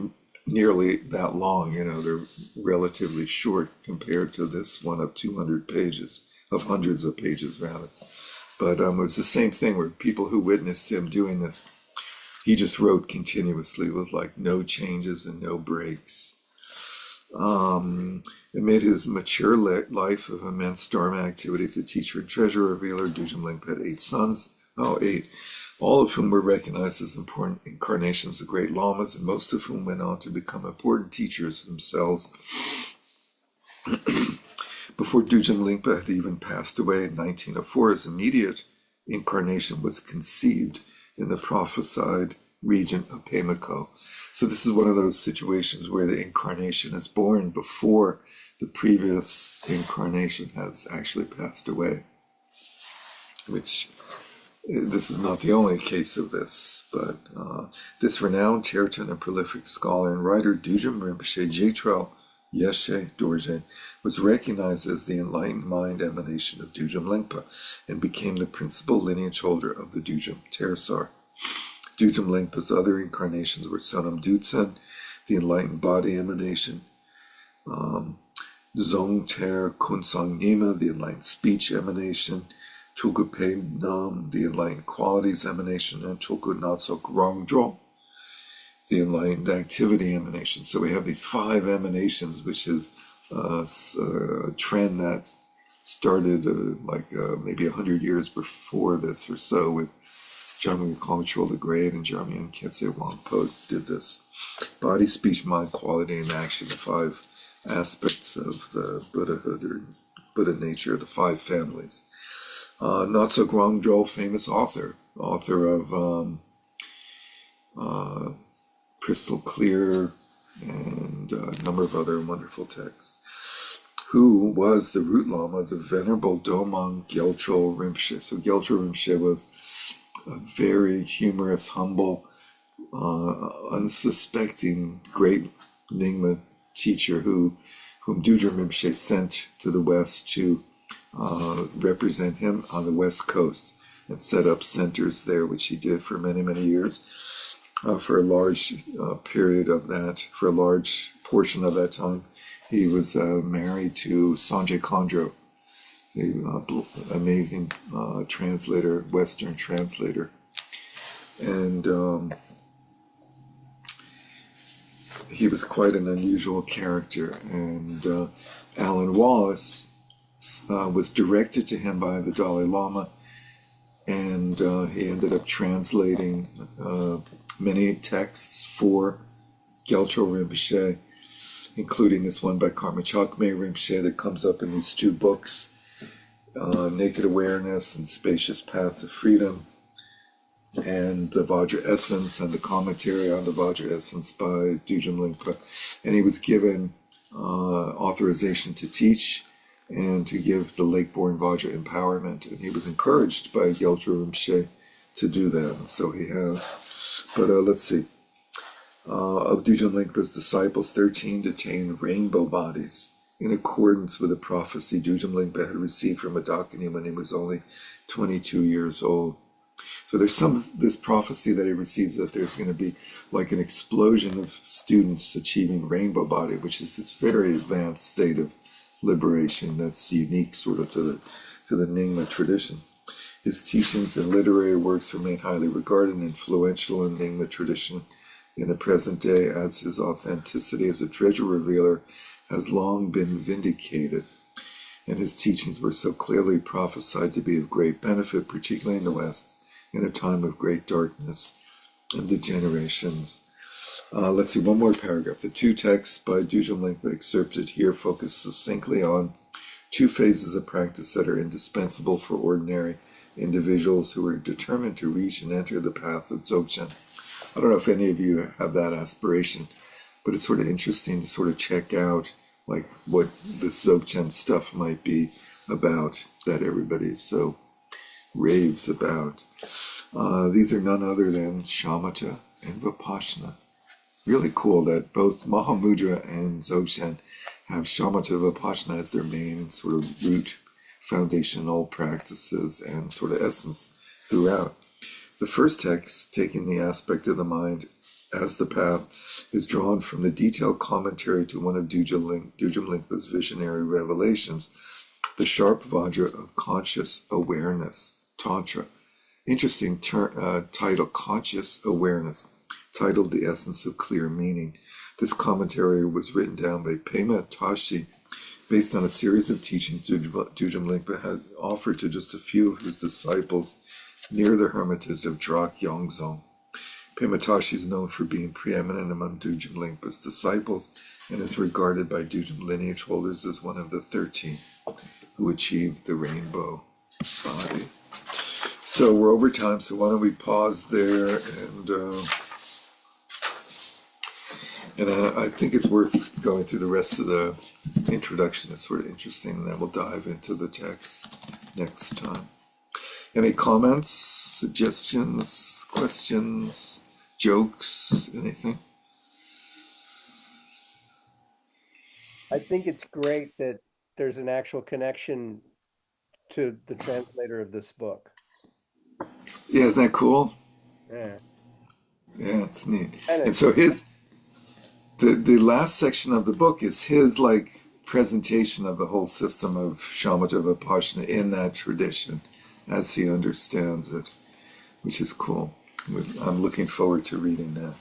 nearly that long. They're relatively short compared to this one of 200 pages, of hundreds of pages rather. But it was the same thing where people who witnessed him doing this, he just wrote continuously with like no changes and no breaks. Amid his mature life of immense Dharma activities, a teacher and treasure revealer, Dujum Lingpa had 8 sons, all of whom were recognized as important incarnations of great lamas, and most of whom went on to become important teachers themselves. Before Dujum Lingpa had even passed away in 1904, his immediate incarnation was conceived in the prophesied region of Pamako. So this is one of those situations where the incarnation is born before the previous incarnation has actually passed away, which this is not the only case of this, but this renowned Tertan and prolific scholar and writer Dujum Rinpoche Jetrel Yeshe Dorje was recognized as the enlightened mind emanation of Dujum Lingpa and became the principal lineage holder of the Dujum Tersar. Dujum Lingpa's other incarnations were Sonam Dutsen, the enlightened body emanation, Zong Ter Kunsang Nima, the enlightened speech emanation, Tulku Nam, the enlightened qualities emanation, and Tulku Natsok Rongdro, the enlightened activity emanation. So we have these 5 emanations, which is a trend that started maybe 100 years before this or so with Jamyang Kongtrul the Great and Jamyang Khyentse Wangpo did this. Body, speech, mind, quality, and action, the five aspects of the Buddhahood or Buddha nature, the five families. Natso Guangzhou, famous author of Crystal Clear and a number of other wonderful texts, who was the root lama of the Venerable Domang Gyaltso Rinpoche. So Gyaltso Rinpoche was a very humorous, humble, unsuspecting, great Nyingma teacher whom Dudra Rinpoche sent to the West to represent him on the West Coast and set up centers there, which he did for many, many years. For a large period of that, for a large portion of that time, he was married to Sanjay Khandro, the amazing translator, Western translator. And he was quite an unusual character. And Alan Wallace was directed to him by the Dalai Lama, and he ended up translating many texts for Gyaltso Rinpoche, including this one by Karma Chakme Rinpoche that comes up in these two books, Naked Awareness and Spacious Path to Freedom, and the Vajra Essence and the commentary on the Vajra Essence by Dudjom Lingpa. And he was given authorization to teach and to give the Lake-born Vajra empowerment. And he was encouraged by Gyaltso Rinpoche to do that. And so he has. But let's see. Of Dudjom Lingpa's disciples, 13 attained rainbow bodies in accordance with a prophecy Dudjom Lingpa had received from a Dakini when he was only 22 years old. So there's this prophecy that he receives that there's going to be like an explosion of students achieving rainbow body, which is this very advanced state of liberation that's unique sort of to the Nyingma tradition. His teachings and literary works remain highly regarded and influential in Nyingma tradition in the present day, as his authenticity as a treasure revealer has long been vindicated. And his teachings were so clearly prophesied to be of great benefit, particularly in the West, in a time of great darkness and degenerations. Let's see, one more paragraph. The two texts by Dudjom Lingpa excerpted here focus succinctly on two phases of practice that are indispensable for ordinary individuals who are determined to reach and enter the path of Dzogchen. I don't know if any of you have that aspiration, but it's sort of interesting to sort of check out like what this Dzogchen stuff might be about that everybody so raves about. These are none other than shamatha and vipassana. Really cool that both Mahamudra and Dzogchen have shamatha vipassana as their main sort of root foundational practices and sort of essence throughout. The first text, taking the aspect of the mind as the path, is drawn from the detailed commentary to one of Dudjom Lingpa's visionary revelations, the sharp Vajra of conscious awareness, Tantra. Interesting title, Conscious Awareness, titled The Essence of Clear Meaning. This commentary was written down by Pema Tashi, based on a series of teachings Dudjom Lingpa had offered to just a few of his disciples near the hermitage of Drak Yongdzong. Pema Tashi is known for being preeminent among Dudjom Lingpa's disciples and is regarded by Dudjom lineage holders as one of the 13 who achieved the rainbow body. So we're over time, so why don't we pause there, and I think it's worth going through the rest of the introduction. It's sort of interesting, and then we'll dive into the text next time. Any comments, suggestions, questions, jokes, anything? I think it's great that there's an actual connection to the translator of this book. Yeah, isn't that cool? Yeah. Yeah, it's neat. And And so the last section of the book is his like presentation of the whole system of shamatha vipassana in that tradition as he understands it, which is cool. I'm looking forward to reading that.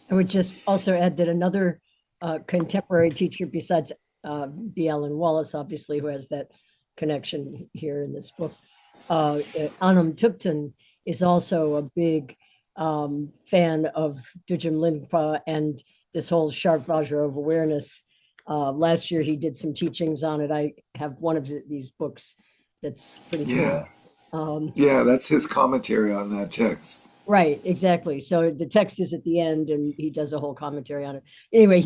I would just also add that another contemporary teacher besides B. Alan Wallace, obviously, who has that connection here in this book. Anam Tupten is also a big fan of Dujim Limpa and this whole sharp vajra of awareness. Last year he did some teachings on it. I have one of these books that's pretty Yeah. cool. Um, Yeah, that's his commentary on that text. right, exactly. So the text is at the end and he does a whole commentary on it. Anyway,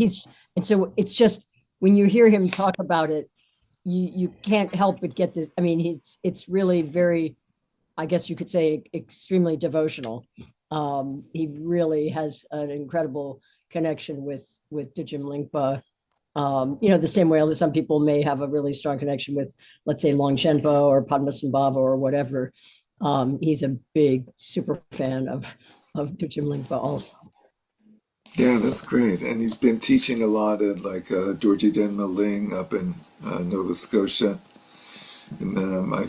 and so it's just when you hear him talk about it, you can't help but get this. I mean, it's really very, I guess you could say, extremely devotional. He really has an incredible connection with Dijim Lingpa. The same way that some people may have a really strong connection with, let's say, Longshenpa or Padmasambhava or whatever. He's a big super fan of Dijim Lingpa also. Yeah, that's great. And he's been teaching a lot at like Dorji Denma Ling up in Nova Scotia. And my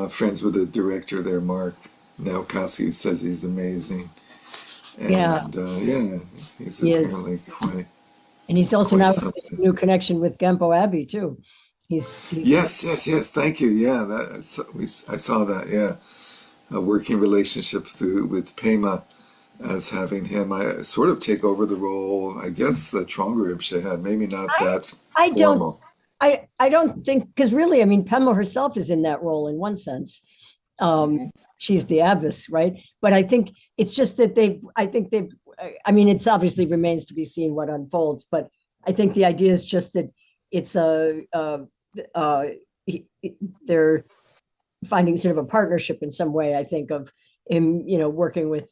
friends with the director there, Mark Naukasi, says he's amazing. Yeah, And yeah, he's he is. apparently And he's also quite now has this something. new connection with Gempo Abbey too. He's Yes, yes, yes. Thank you. Yeah, I saw that. Yeah, a working relationship through with Pema as having him. I sort of take over the role. I guess that Tronga Rinpoche had. Maybe not I that I don't formal. I don't think, because really, I mean, Pema herself is in that role in one sense. Hmm. She's the abbess, right? But I think it's just that I mean, it's obviously remains to be seen what unfolds, but I think the idea is just that it's uh, they're finding sort of a partnership in some way, I think, of him, working with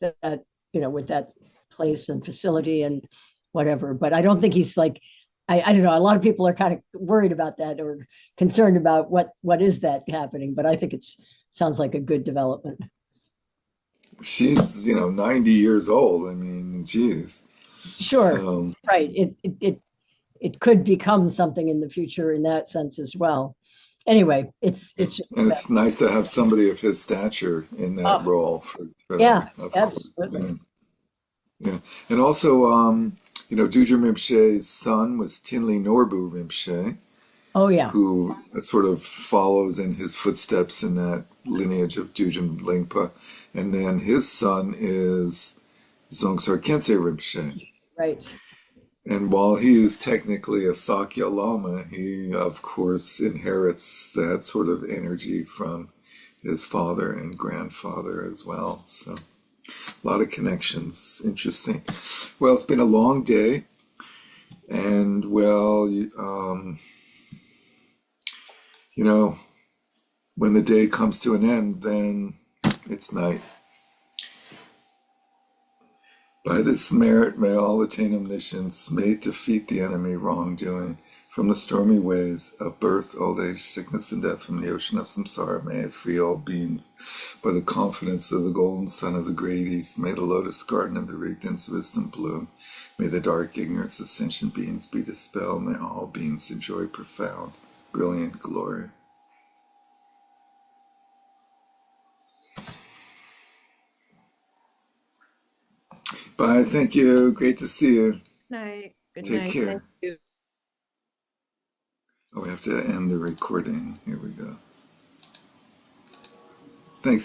with that place and facility and whatever. But I don't think he's like, I don't know. A lot of people are kind of worried about that or concerned about what is that happening. But I think it's sounds like a good development. She's 90 years old. I mean, geez. Sure, So, right. It could become something in the future in that sense as well. Anyway, it's just and it's nice to have somebody of his stature in that oh role for that, yeah, of course. absolutely. Yeah, yeah. And also, Dujur Rinpoche's son was Tinley Norbu Rinpoche, Oh yeah, who sort of follows in his footsteps in that lineage of Dujum Lingpa. And then his son is Zongsar Khyentse Rinpoche. right. And while he is technically a Sakya Lama, he, of course, inherits that sort of energy from his father and grandfather as well. So, a lot of connections. Interesting. Well, it's been a long day. And, well, you know, when the day comes to an end, then it's night. By this merit may all attain omniscience, may defeat the enemy wrongdoing. From the stormy waves of birth, old age, sickness, and death, from the ocean of samsara, may it free all beings. By the confidence of the golden sun of the great east, may the lotus garden of the Rigdon's wisdom bloom. May the dark ignorance of sentient beings be dispelled. May all beings enjoy profound, brilliant glory. Bye. Thank you. Great to see you. Night. Good Take night. Thank care. you. Oh, we have to end the recording. Here we go. Thanks.